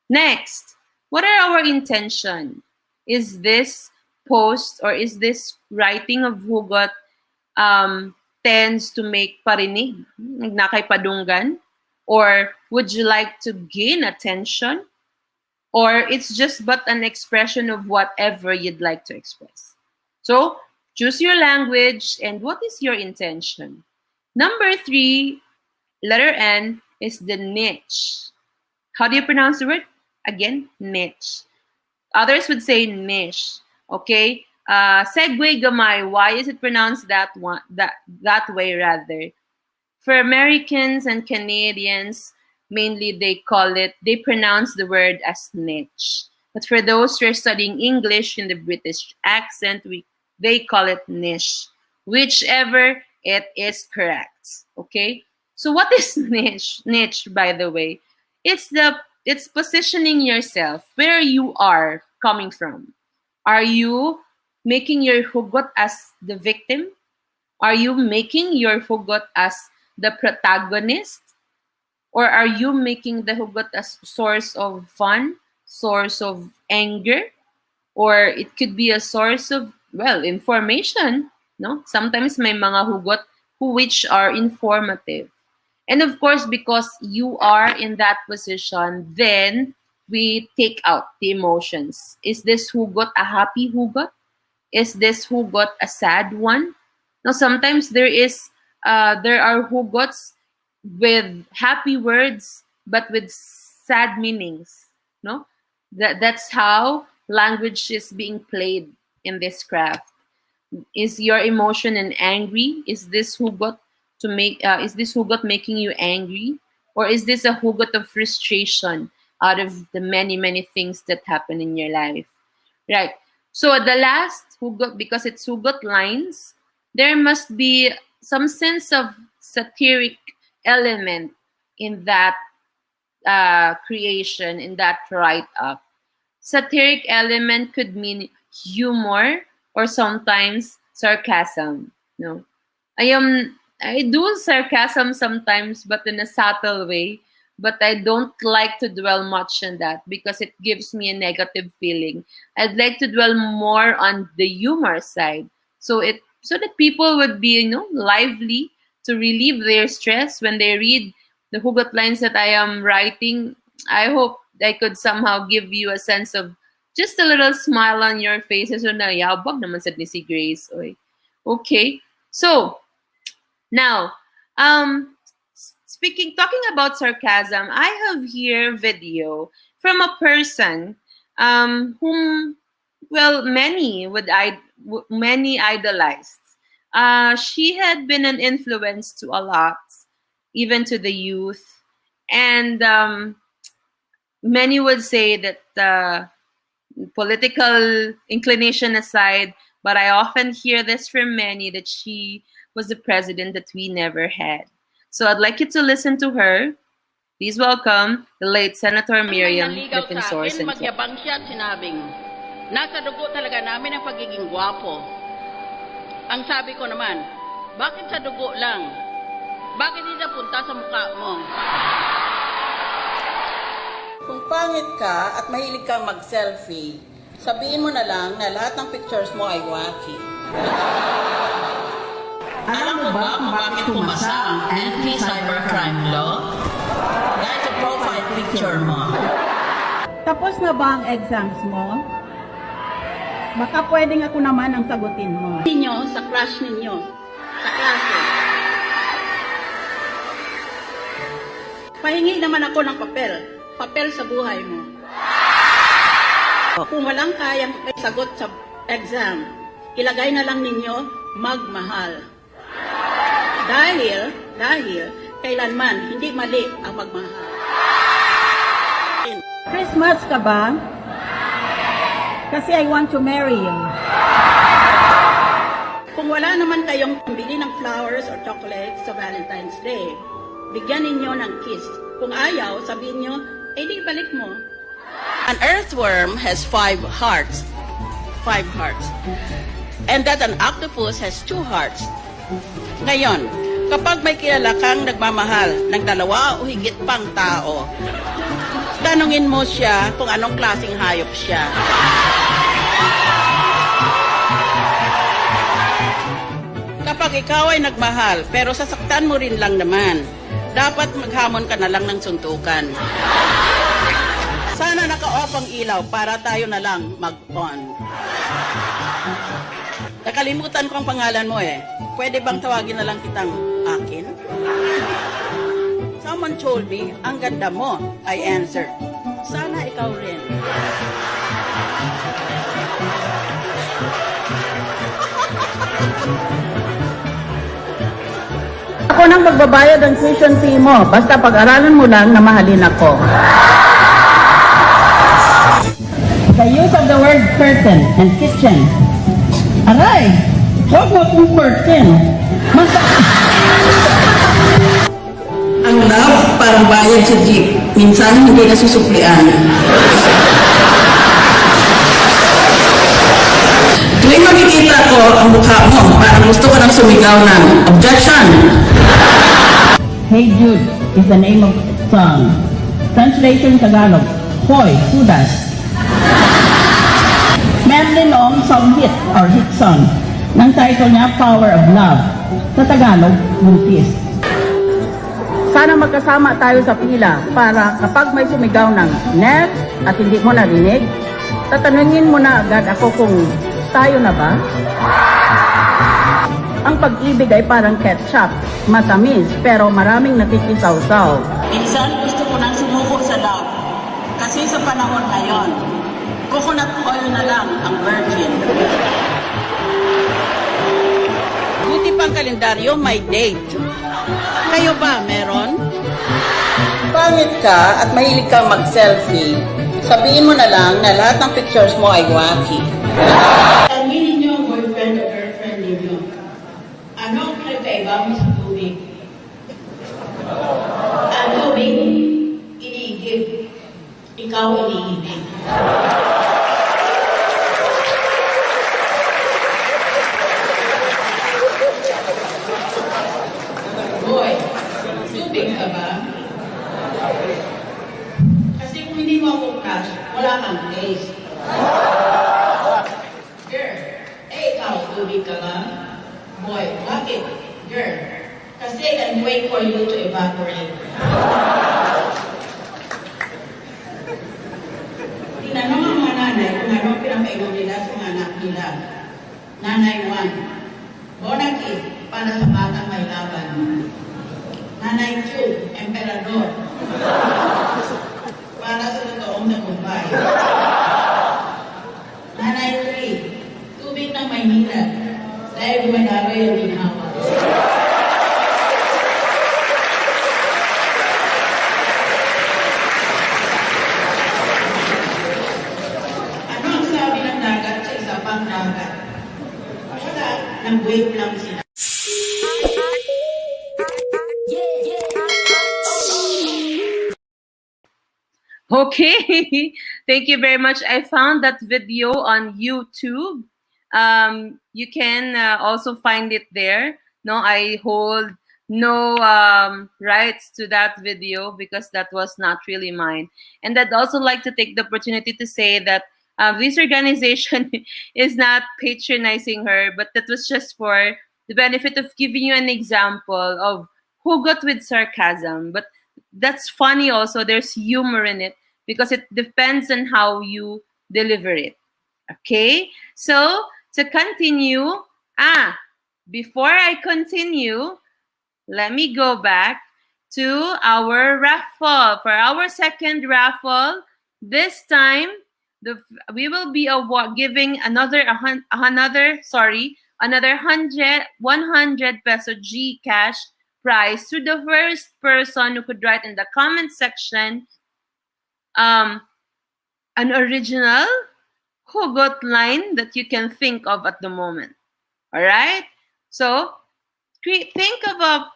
Next, what are our intention? Is this post or is this writing of hugot tends to make parinig, nagnakay padunggan? Or would you like to gain attention? Or it's just but an expression of whatever you'd like to express. So choose your language and what is your intention. Number 3, letter N, is the niche. How do you pronounce the word? Again, niche. Others would say niche. Okay? Segue gamay. Why is it pronounced that way rather? For Americans and Canadians, mainly they pronounce the word as niche. But for those who are studying English in the British accent, they call it niche. Whichever it is correct. Okay? So what is niche? Niche, by the way, it's positioning yourself where you are coming from. Are you making your hugot as the victim? Are you making your hugot as the protagonist? Or are you making the hugot as source of fun, source of anger, or it could be a source of, well, information, no? Sometimes may mga hugot which are informative. And of course, because you are in that position, then we take out the emotions. Is this hugot a happy hugot? Is this hugot a sad one? Now, sometimes there are hugots with happy words but with sad meanings. No, that's how language is being played in this craft. Is your emotion an angry? Is this hugot is this hugot making you angry, or is this a hugot of frustration out of the many things that happen in your life? Right. So the last hugot, because it's hugot lines, there must be some sense of satiric element in that creation, in that write-up. Satiric element could mean humor or sometimes sarcasm. No, I do sarcasm sometimes, but in a subtle way. But I don't like to dwell much on that because it gives me a negative feeling. I'd like to dwell more on the humor side, so that people would be, lively to relieve their stress when they read the hugot lines that I am writing. I hope I could somehow give you a sense of just a little smile on your faces. So na yabag naman sa ni si Grace. Oy. Okay. So now, talking about sarcasm, I have here video from a person whom, well, many idolized. She had been an influence to a lot, even to the youth, and many would say that political inclination aside, but I often hear this from many that she was the president that we never had. So I'd like you to listen to her. Please welcome the late Senator Miriam Defensor Santiago. Magyabang siya at sinabing, nasa dugo talaga namin ang pagiging gwapo. Ang sabi ko naman, bakit sa dugo lang? Bakit hindi napunta sa mukha mo? Kung pangit ka at mahilig kang mag-selfie, sabihin mo na lang na lahat ng pictures mo ay wacky. Alam mo ba kung bakit pumasa ang anti-cybercrime law? Dahil sa profile picture mo. Tapos na ba ang exams mo? Baka pwedeng ako naman ang sagutin mo. Ninyo sa crush ninyo, sa klase. Pahingi naman ako ng papel sa buhay mo. Kung walang kayang sagot sa exam, ilagay na lang ninyo magmahal. Dahil kailanman hindi mali ang magmahal. Christmas ka ba? Kasi I want to marry you. Kung wala naman kayong pambili ng flowers or chocolates sa Valentine's Day, bigyan ninyo ng kiss. Kung ayaw, sabihin nyo, di balik mo. An earthworm has 5 hearts. 5 hearts. And that an octopus has 2 hearts. Ngayon, kapag may kilala kang nagmamahal ng 2 o higit pang tao, tanungin mo siya kung anong klaseng hayop siya. Kapag ikaw ay nagmahal, pero sasaktan mo rin lang naman, dapat maghamon ka na lang ng suntukan. Sana naka-off ang ilaw para tayo na lang mag-on. Nakalimutan ko ang pangalan mo eh. Pwede bang tawagin na lang kitang akin? Someone told me, ang ganda mo. I answered, sana ikaw rin. Ako nang magbabayad ng tuition fee mo, basta pag-aralan mo lang na mahalin ako. The use of the word curtain and kitchen. Aray! Huwag mo kong curtain. Ang love, parang bayad sa jeep. Minsan hindi nasusuklian. Tuwing makikita ko ang mukha mo, parang gusto ko nang sumigaw ng objection. Hey Jude is the name of song. Translation Tagalog. Hoy, Judas. Medley long song hit or hit song. Nang title niya, Power of Love. Sa Tagalog, Buntis. Sana magkasama tayo sa pila para kapag may sumigaw ng next at hindi mo narinig, tatanungin mo na agad ako kung tayo na ba? Ang pag-ibig ay parang ketchup, matamis pero maraming nakikisaw-saw. Minsan gusto ko nang sumuko sa love. Kasi sa panahon ngayon, coconut oil na lang ang virgin. Buti pang kalendaryo, may date. Kayo ba, meron? Pangit ka at mahilig kang mag-selfie, sabihin mo na lang na lahat ng pictures mo ay wacky. Aminin niyo ang boyfriend o girlfriend ninyo. Ano ang pinagkaiba mo sa tubig? Ang tubig, iniigib. Ikaw iniibig. Boy, tubig ka ba? Kasi kung hindi mo ako crush, wala kang taste. Girl, ikaw, tubig ka ba? Boy, bakit? Girl, kasi I can wait for you to evaporate. Tinanong ang mga nanay kung ano ang pinapainom nila sa mga anak nila. Nanay 1, Bonakid, para sa batang may laban. Nanay 2, Emperador, para sa totoong nagumpay. Nanay 3, tubig ng Maynila, dahil dumadaloy ang ginhawa. Ano ang sabi ng dagat sa isa pang dagat? Wala, nag-wait lang sila. Okay, thank you very much. I found that video on YouTube. You can also find it there. No, I hold no rights to that video because that was not really mine. And I'd also like to take the opportunity to say that this organization is not patronizing her, but that was just for the benefit of giving you an example of Hugot with sarcasm. But that's funny also. There's humor in it because it depends on how you deliver it. Okay? So, to continue, before I continue, let me go back to our raffle. For our second raffle, this time, we will be giving another 100 peso GCash prize to the first person who could write in the comment section an original Hugot line that you can think of at the moment. All right? So, think of a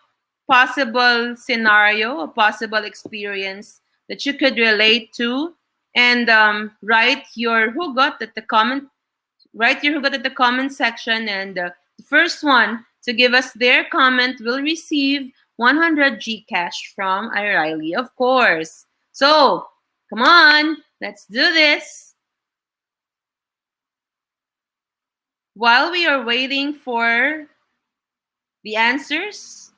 possible scenario, a possible experience that you could relate to, and write your Hugot at the comment section, and the first one to give us their comment will receive 100 GCash from Aryli, of course. So, come on, let's do this. While we are waiting for the answers,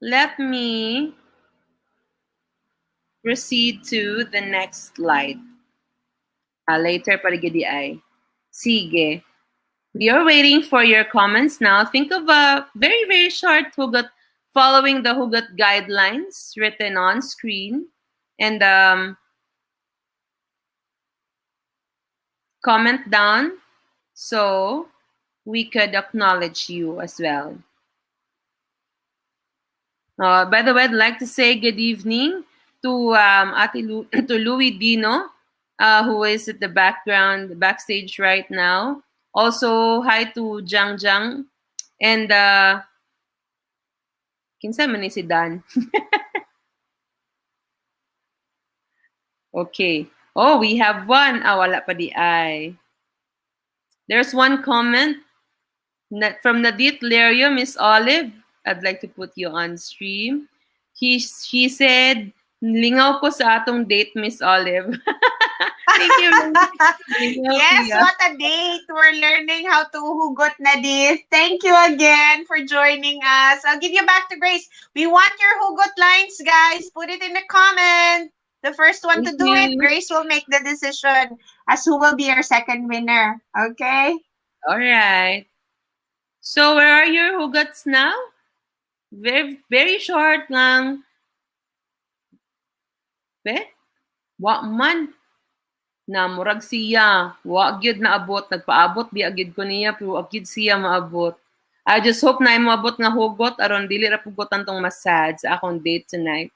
let me proceed to the next slide. Later, parigidi ay. Sige. We are waiting for your comments now. Think of a very, very short Hugot following the Hugot guidelines written on screen. And comment down so we could acknowledge you as well. By the way, I'd like to say good evening to to Louis Dino, who is at the backstage right now. Also, hi to Jang Jang and kinsa man ni si Dan. Okay. Oh, we have one. Wala pa di ay. There's one comment from Nadit Lerio, Miss Olive. I'd like to put you on stream. She said, lingaw ko sa atong date, Miss Olive. Thank you. Yes, what a date. We're learning how to hugot na this. Thank you again for joining us. I'll give you back to Grace. We want your hugot lines, guys. Put it in the comment. The first one to do it, Grace will make the decision as who will be our second winner. Okay? All right. So where are your hugots now? Very, very short lang. Wa man. Na murag siya. Wa gyud na abot. Nagpaabot di agid ko niya pero agid siya maabot. I just hope na maabot nga hugot aron dili ra pugotan tong masad sa akong date tonight.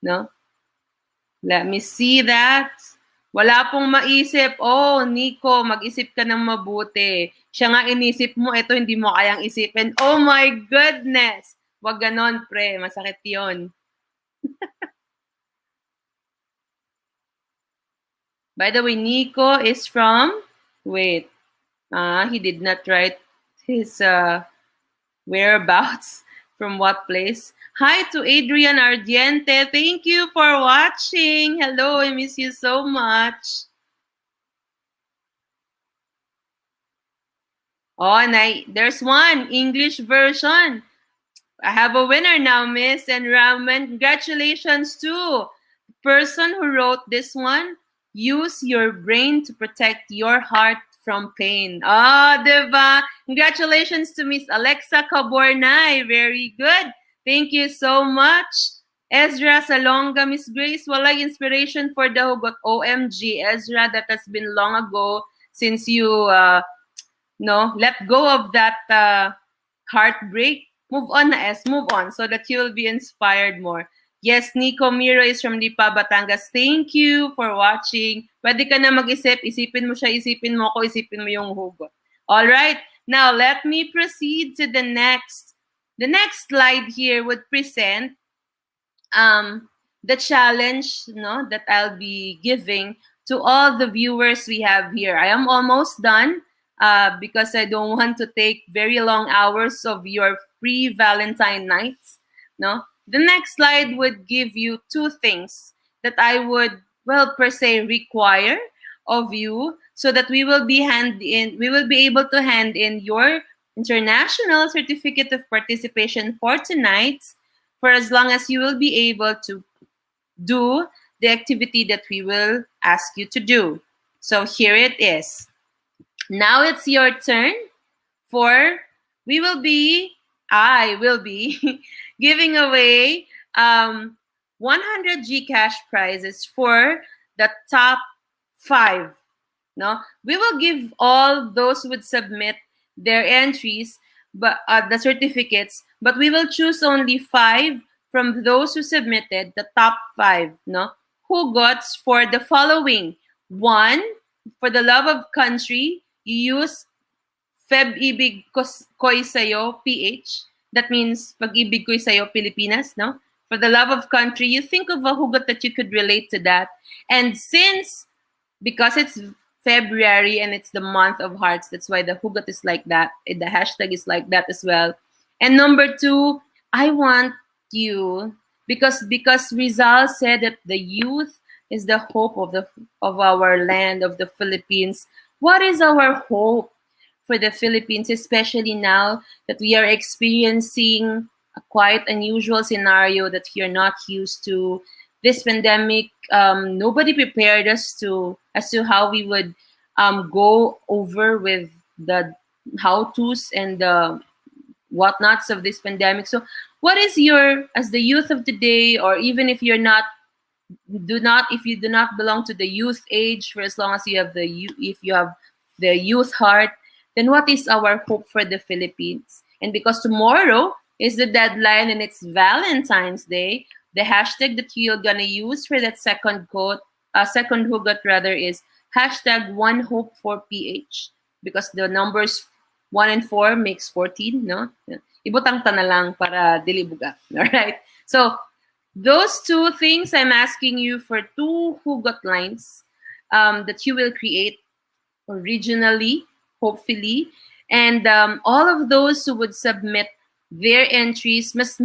No? Let me see that. Wala pong maisip. Oh, Nico, mag-isip ka ng mabuti. Siya nga inisip mo, ito hindi mo kayang isipin. Oh my goodness! Wag ganon, pre. Masakit yon. By the way, Nico is from... Wait. He did not write his whereabouts. From what place? Hi to Adrian Ardiente. Thank you for watching. Hello, I miss you so much. Oh, and there's one English version. I have a winner now, Miss and Raman. Congratulations to the person who wrote this one. Use your brain to protect your heart from pain. Diba? Congratulations to Miss Alexa Cabornay. Very good. Thank you so much. Ezra Salonga, Miss Grace, walay inspiration for the hugot. OMG, Ezra, that has been long ago since you let go of that heartbreak. Move on na, move on so that you will be inspired more. Yes, Nico Miro is from Lipa, Batangas. Thank you for watching. Pwede ka na mag-isip. Isipin mo siya, isipin mo ko, isipin mo yung hugot. All right. Now, let me proceed to the next. The next slide here would present the challenge that I'll be giving to all the viewers we have here. I am almost done because I don't want to take very long hours of your pre-Valentine nights. No? The next slide would give you two things that I would, per se, require of you so that we will be able to hand in your international certificate of participation for tonight, for as long as you will be able to do the activity that we will ask you to do. So here it is. Now it's your turn I will be giving away 100 Gcash prizes for the top 5. No, we will give all those who would submit their entries, but the certificates. But we will choose only 5 from those who submitted the top 5. No, who got for the following: 1, for the love of country, you use Feb-ibig ko'y sayo, PH. That means pag-ibig ko'y sayo, Pilipinas, no? For the love of country, you think of a hugot that you could relate to that. And because it's February and it's the month of hearts, that's why the hugot is like that. The hashtag is like that as well. And number 2, I want you, because Rizal said that the youth is the hope of our land, of the Philippines. What is our hope for the Philippines, especially now that we are experiencing a quite unusual scenario that we are not used to? This pandemic, nobody prepared us as to how we would go over with the how-tos and the whatnots of this pandemic. So what is as the youth of today, or even if you do not belong to the youth age, for as long as you have if you have the youth heart, then what is our hope for the Philippines? And because tomorrow is the deadline and it's Valentine's Day, the hashtag that you're gonna use for that second quote, second hugot rather, is hashtag one hope for PH, because the numbers 1 and 4 makes 14, no? Ibutang ta na lang para dili buga. All right. So those two things, I'm asking you for 2 hugot lines that you will create originally, hopefully. And all of those who would submit their entries must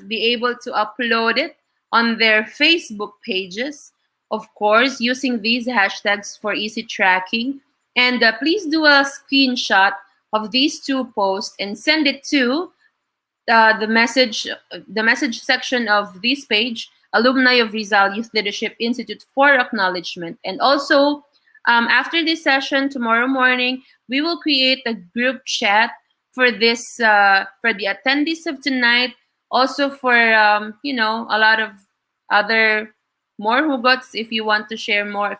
be able to upload it on their Facebook pages, of course, using these hashtags for easy tracking. And please do a screenshot of these 2 posts and send it to the message section of this page, Alumni of Rizal Youth Leadership Institute, for acknowledgement. And also, after this session tomorrow morning, we will create a group chat for this for the attendees of tonight, also for a lot of other more hugots. If you want to share more,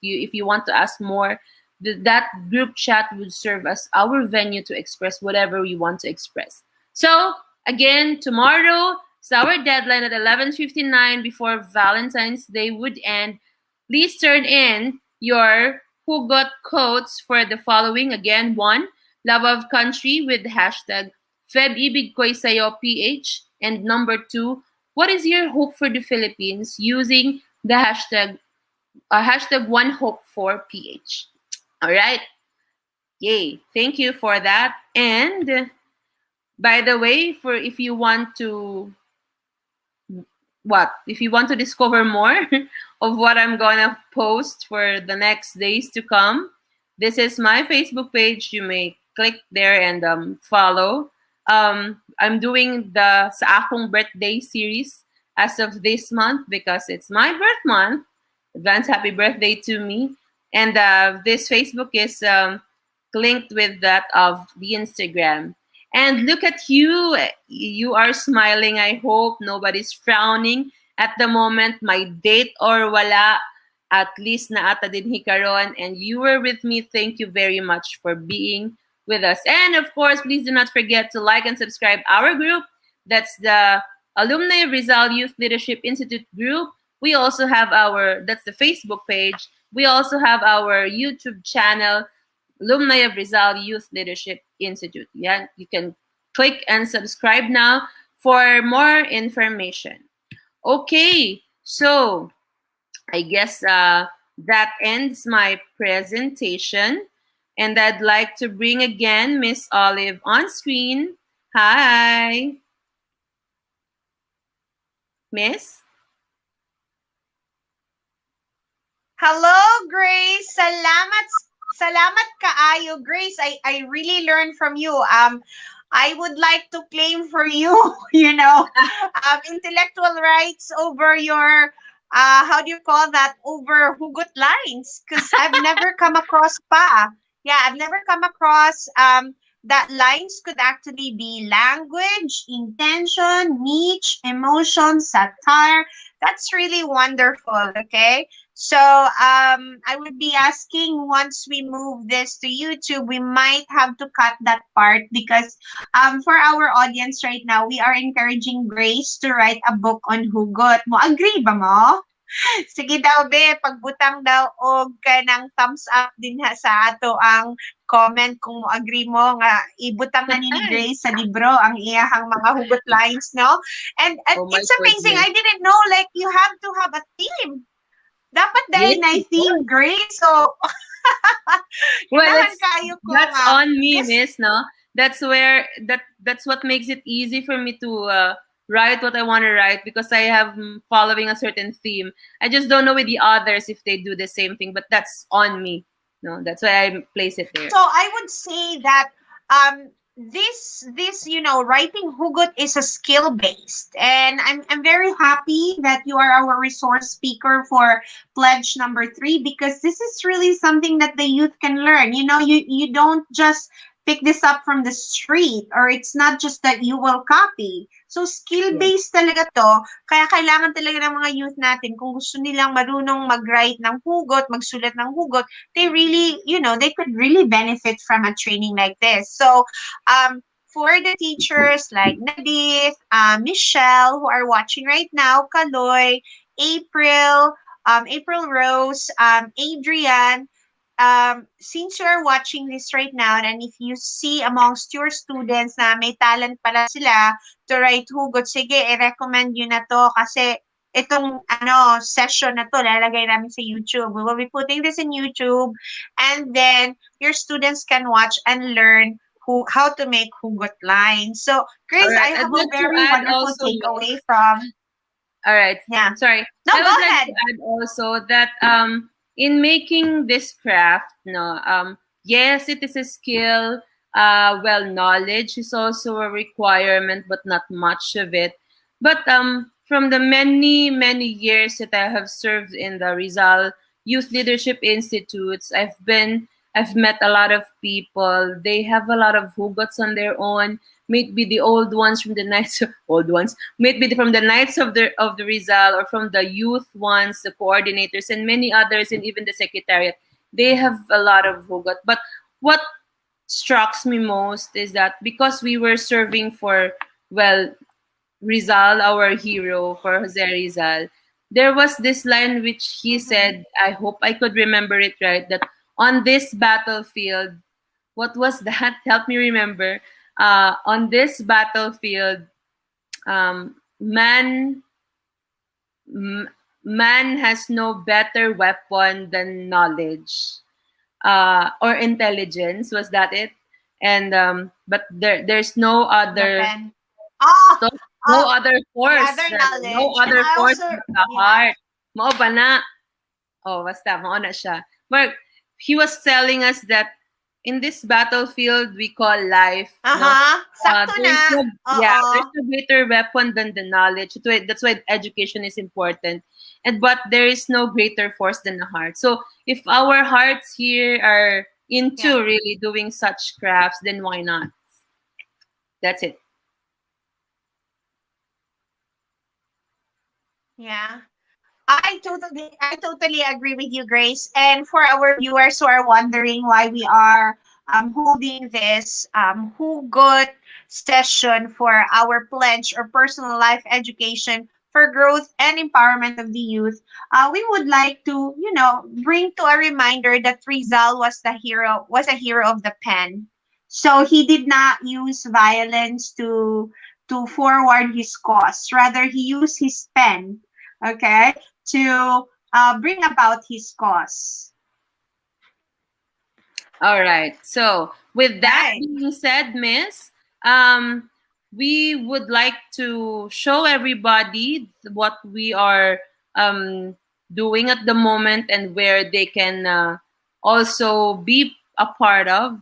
if you want to ask more, that group chat would serve as our venue to express whatever we want to express. So again, tomorrow is our deadline at 11:59 before Valentine's Day would end. Please turn in your hugot quotes for the following. Again, 1, love of country with hashtag Feb Ibig Ko'y Sayo PH. And number 2, what is your hope for the Philippines, using the hashtag one hope for PH. All right. Yay. Thank you for that. And by the way, if you want to discover more of what I'm gonna post for the next days to come, this is my Facebook page. You may click there and follow. I'm doing the Sa Akong Birthday series as of this month because it's my birth month. Advance happy birthday to me. And this Facebook is linked with that of the Instagram. And look at you. You are smiling. I hope nobody's frowning at the moment. My date or wala, at least na ata din hikaron. And you were with me. Thank you very much for being with us. And of course, please do not forget to like and subscribe our group. That's the Alumni of Rizal Youth Leadership Institute group. We also have that's the Facebook page. We also have our YouTube channel, Alumni of Rizal Youth Leadership Institute. Yeah, you can click and subscribe now for more information. Okay, so I guess that ends my presentation. And I'd like to bring again Miss Olive on screen. Hi. Miss? Hello, Grace. Salamat kaayo, Grace. I really learned from you. I would like to claim for you, intellectual rights over your how do you call that? Over hugot lines, because I've never come across pa. Yeah, I've never come across that lines could actually be language, intention, niche, emotion, satire. That's really wonderful. Okay. So I would be asking, once we move this to YouTube, we might have to cut that part because for our audience right now, we are encouraging Grace to write a book on hugot. Mo agree ba mo? Sige daw be, pagbutang daw og kanang thumbs up din sa ato ang comment kung mo agree mo nga ibutang na ni Grace sa libro ang iyahang mga hugot lines, no? And it's amazing. I didn't know like you have to have a theme. Dapat dahil na theme, Grace. So well, that's on me, Miss, no? That's what makes it easy for me to write what I want to write, because I have following a certain theme. I just don't know with the others if they do the same thing, but that's on me. No, that's why I place it there. So I would say that this writing hugot is a skill based, and I'm very happy that you are our resource speaker for pledge number 3, because this is really something that the youth can learn. You don't just pick this up from the street, or it's not just that you will copy. So skill-based talaga to, kaya kailangan talaga ng mga youth natin, kung gusto nilang marunong mag-write ng hugot, magsulat ng hugot, they really, they could really benefit from a training like this. So, for the teachers like Nadith, Michelle, who are watching right now, Kaloy, April, April Rose, Adrian, since you're watching this right now, and if you see amongst your students na may talent pala sila to write hugot, sige, i-recommend nyo na to kasi itong session na to, lalagay namin sa YouTube. We will be putting this in YouTube, and then your students can watch and learn how to make hugot lines. So, Grace, Alright, I have I'd a like to very add wonderful also, takeaway from... All right. Yeah. Sorry. No, I go would like ahead. to add also that in making this craft, yes, it is a skill. Well, knowledge is also a requirement, but not much of it. But from the many, many years that I have served in the Rizal Youth Leadership Institutes, I've met a lot of people. They have a lot of hugots on their own. Maybe the old ones from the Knights, maybe from the Knights of the Rizal, or from the youth ones, the coordinators, and many others, and even the secretariat. They have a lot of hugot. But what strikes me most is that because we were serving for, Rizal, our hero, for Jose Rizal, there was this line which he said, I hope I could remember it right, that on this battlefield, what was that? Help me remember. On this battlefield, man has no better weapon than knowledge or intelligence. Was that it? And but there's no other no other force, other knowledge. no other And I force also- but the heart. Mao ba na? Oh, basta mao na siya. But he was telling us that in this battlefield we call life, Sakto there's na. there's no greater weapon than the knowledge. That's why education is important. But there is no greater force than the heart. So if our hearts here are into really doing such crafts, then why not? That's it. Yeah. I totally agree with you, Grace. And for our viewers who are wondering why we are holding this Hugot session for our pledge or personal life education for growth and empowerment of the youth, we would like to, bring to a reminder that Rizal was a hero of the pen. So he did not use violence to forward his cause. Rather, he used his pen, okay, to bring about his cause. All right. So with that Right. being said, Miss, we would like to show everybody what we are doing at the moment and where they can also be a part of.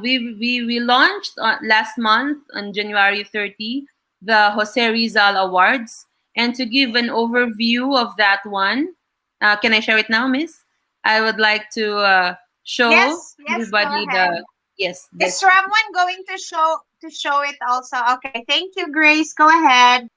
We launched last month on January 30 the Jose Rizal Awards. And to give an overview of that one, can I share it now, Miss? I would like to show Yes, everybody go ahead. Yes. Is Ramon going to show it also? Okay, thank you, Grace. Go ahead.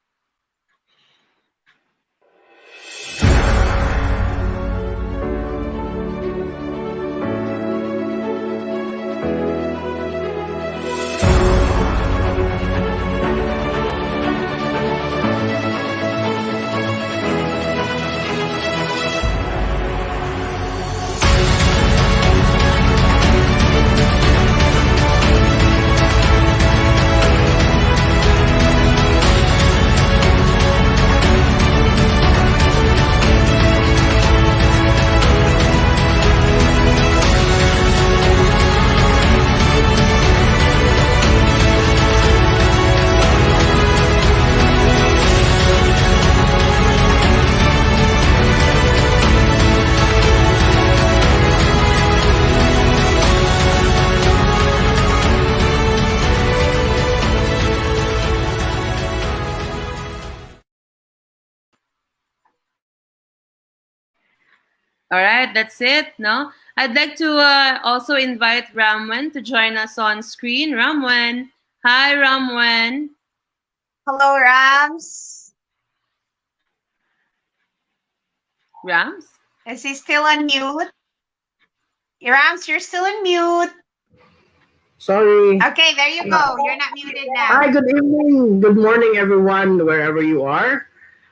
All right, that's it. No, I'd like to also invite Ramwen to join us on screen. Ramwen, hi, Ramwen. Hello, Rams. Rams. Is he still on mute? Rams, you're still on mute. Sorry. Okay, there you go. You're not muted Hi, now. good evening, good morning, everyone, wherever you are.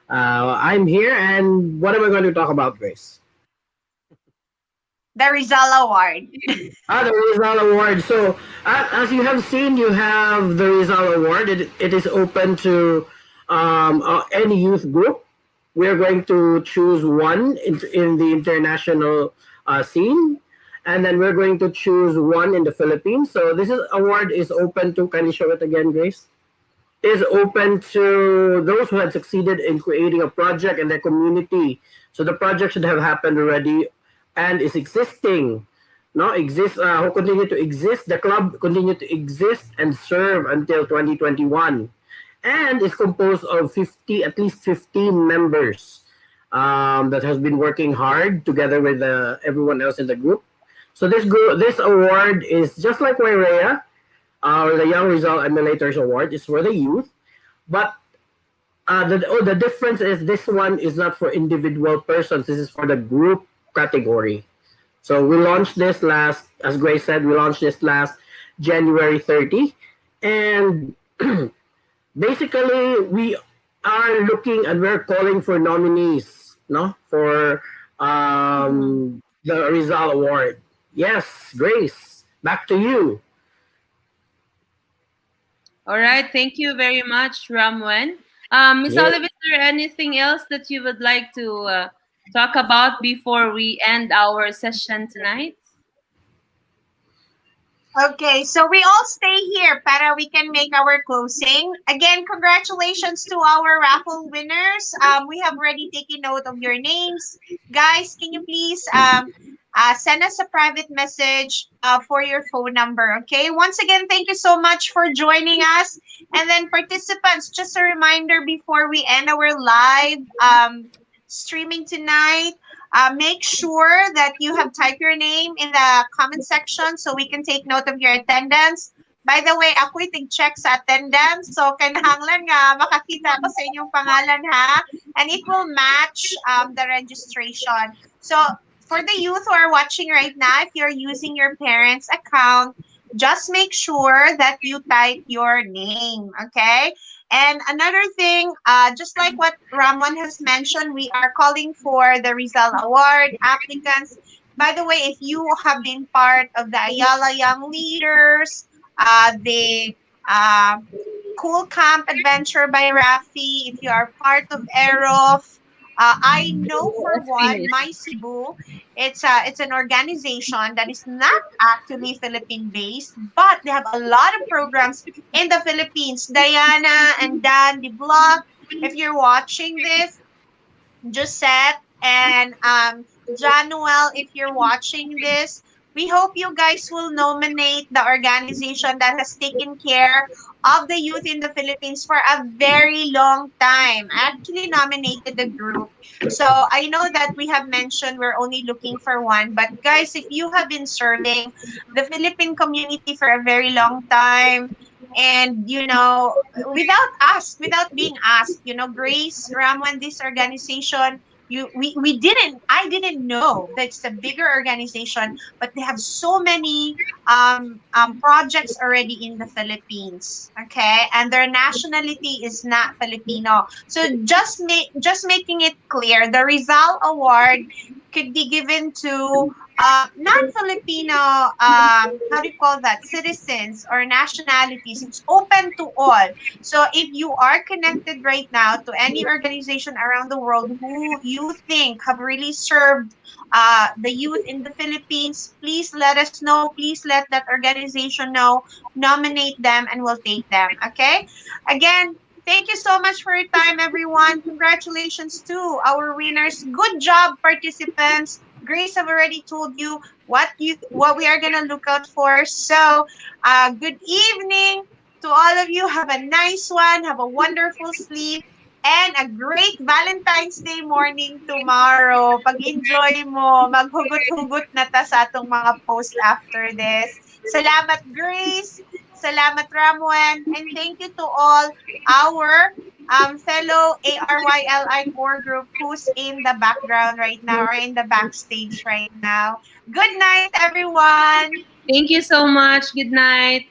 I'm here, and what am I going to talk about, Grace? The Rizal Award. The Rizal Award. So, as you have seen, you have the Rizal Award. It is open to any youth group. We are going to choose one in the international scene, and then we're going to choose one in the Philippines. So, this award is open to. Can you show it again, Grace? Is open to those who had succeeded in creating a project in their community. So the project should have happened already and is existing. No, exists who continue to exist. The club continue to exist and serve until 2021, and is composed of 50, at least 15 members that has been working hard together with everyone else in the group. So this award is just like Wairea, the Young Result Emulators Award is for the youth, but the difference is this one is not for individual persons. This is for the group category. So we launched this last, as Grace said, we launched this last January 30, and basically we are looking and we're calling for nominees, no, for the Rizal Award. Yes, Grace, back to you. All right, thank you very much, Ramwen. Miss Yeah. Olive, is there anything else that you would like to talk about before we end our session tonight? Okay, so we all stay here para we can make our closing. Again, congratulations to our raffle winners. We have already taken note of your names. Guys, can you please send us a private message for your phone number, okay? Once again, thank you so much for joining us. And then participants, just a reminder before we end our live streaming tonight, make sure that you have typed your name in the comment section so we can take note of your attendance. By the way, ako'y tig-check sa attendance. So, kinahanglan nga makakita ko sa inyong pangalan, ha? And it will match the registration. So, for the youth who are watching right now, if you're using your parents' account, just make sure that you type your name, okay? And another thing, just like what Ramon has mentioned, we are calling for the Rizal Award applicants. By the way, if you have been part of the Ayala Young Leaders, the Cool Camp Adventure by Rafi, if you are part of Aerof, I know for That's one, finished. My Cebu, it's an organization that is not actually Philippine based, but they have a lot of programs in the Philippines. Diana and Dan, the blog. If you're watching this, Josette and Januel, if you're watching this, we hope you guys will nominate the organization that has taken care of the youth in the Philippines for a very long time. I actually nominated the group. So I know that we have mentioned we're only looking for one, but guys, if you have been serving the Philippine community for a very long time, and without us, without being asked, Grace Ramon, this organization, we didn't I didn't know that it's a bigger organization, but they have so many projects already in the Philippines, okay, and their nationality is not Filipino. So just making it clear, the Rizal Award could be given to non-Filipino, how do you call that, citizens or nationalities. It's open to all. So if you are connected right now to any organization around the world who you think have really served the youth in the Philippines, please let us know. Please let that organization know. Nominate them and we'll take them. Okay? Again, thank you so much for your time, everyone. Congratulations to our winners. Good job, participants. Grace have already told you what we are gonna look out for. So, good evening to all of you. Have a nice one. Have a wonderful sleep. And a great Valentine's Day morning tomorrow. Pag-enjoy mo, maghugot-hugot na ta sa atong mga post after this. Salamat, Grace. Salamat, Ramwen. And thank you to all our fellow ARYLI core group who's in the background right now or in the backstage right now. Good night, everyone. Thank you so much. Good night.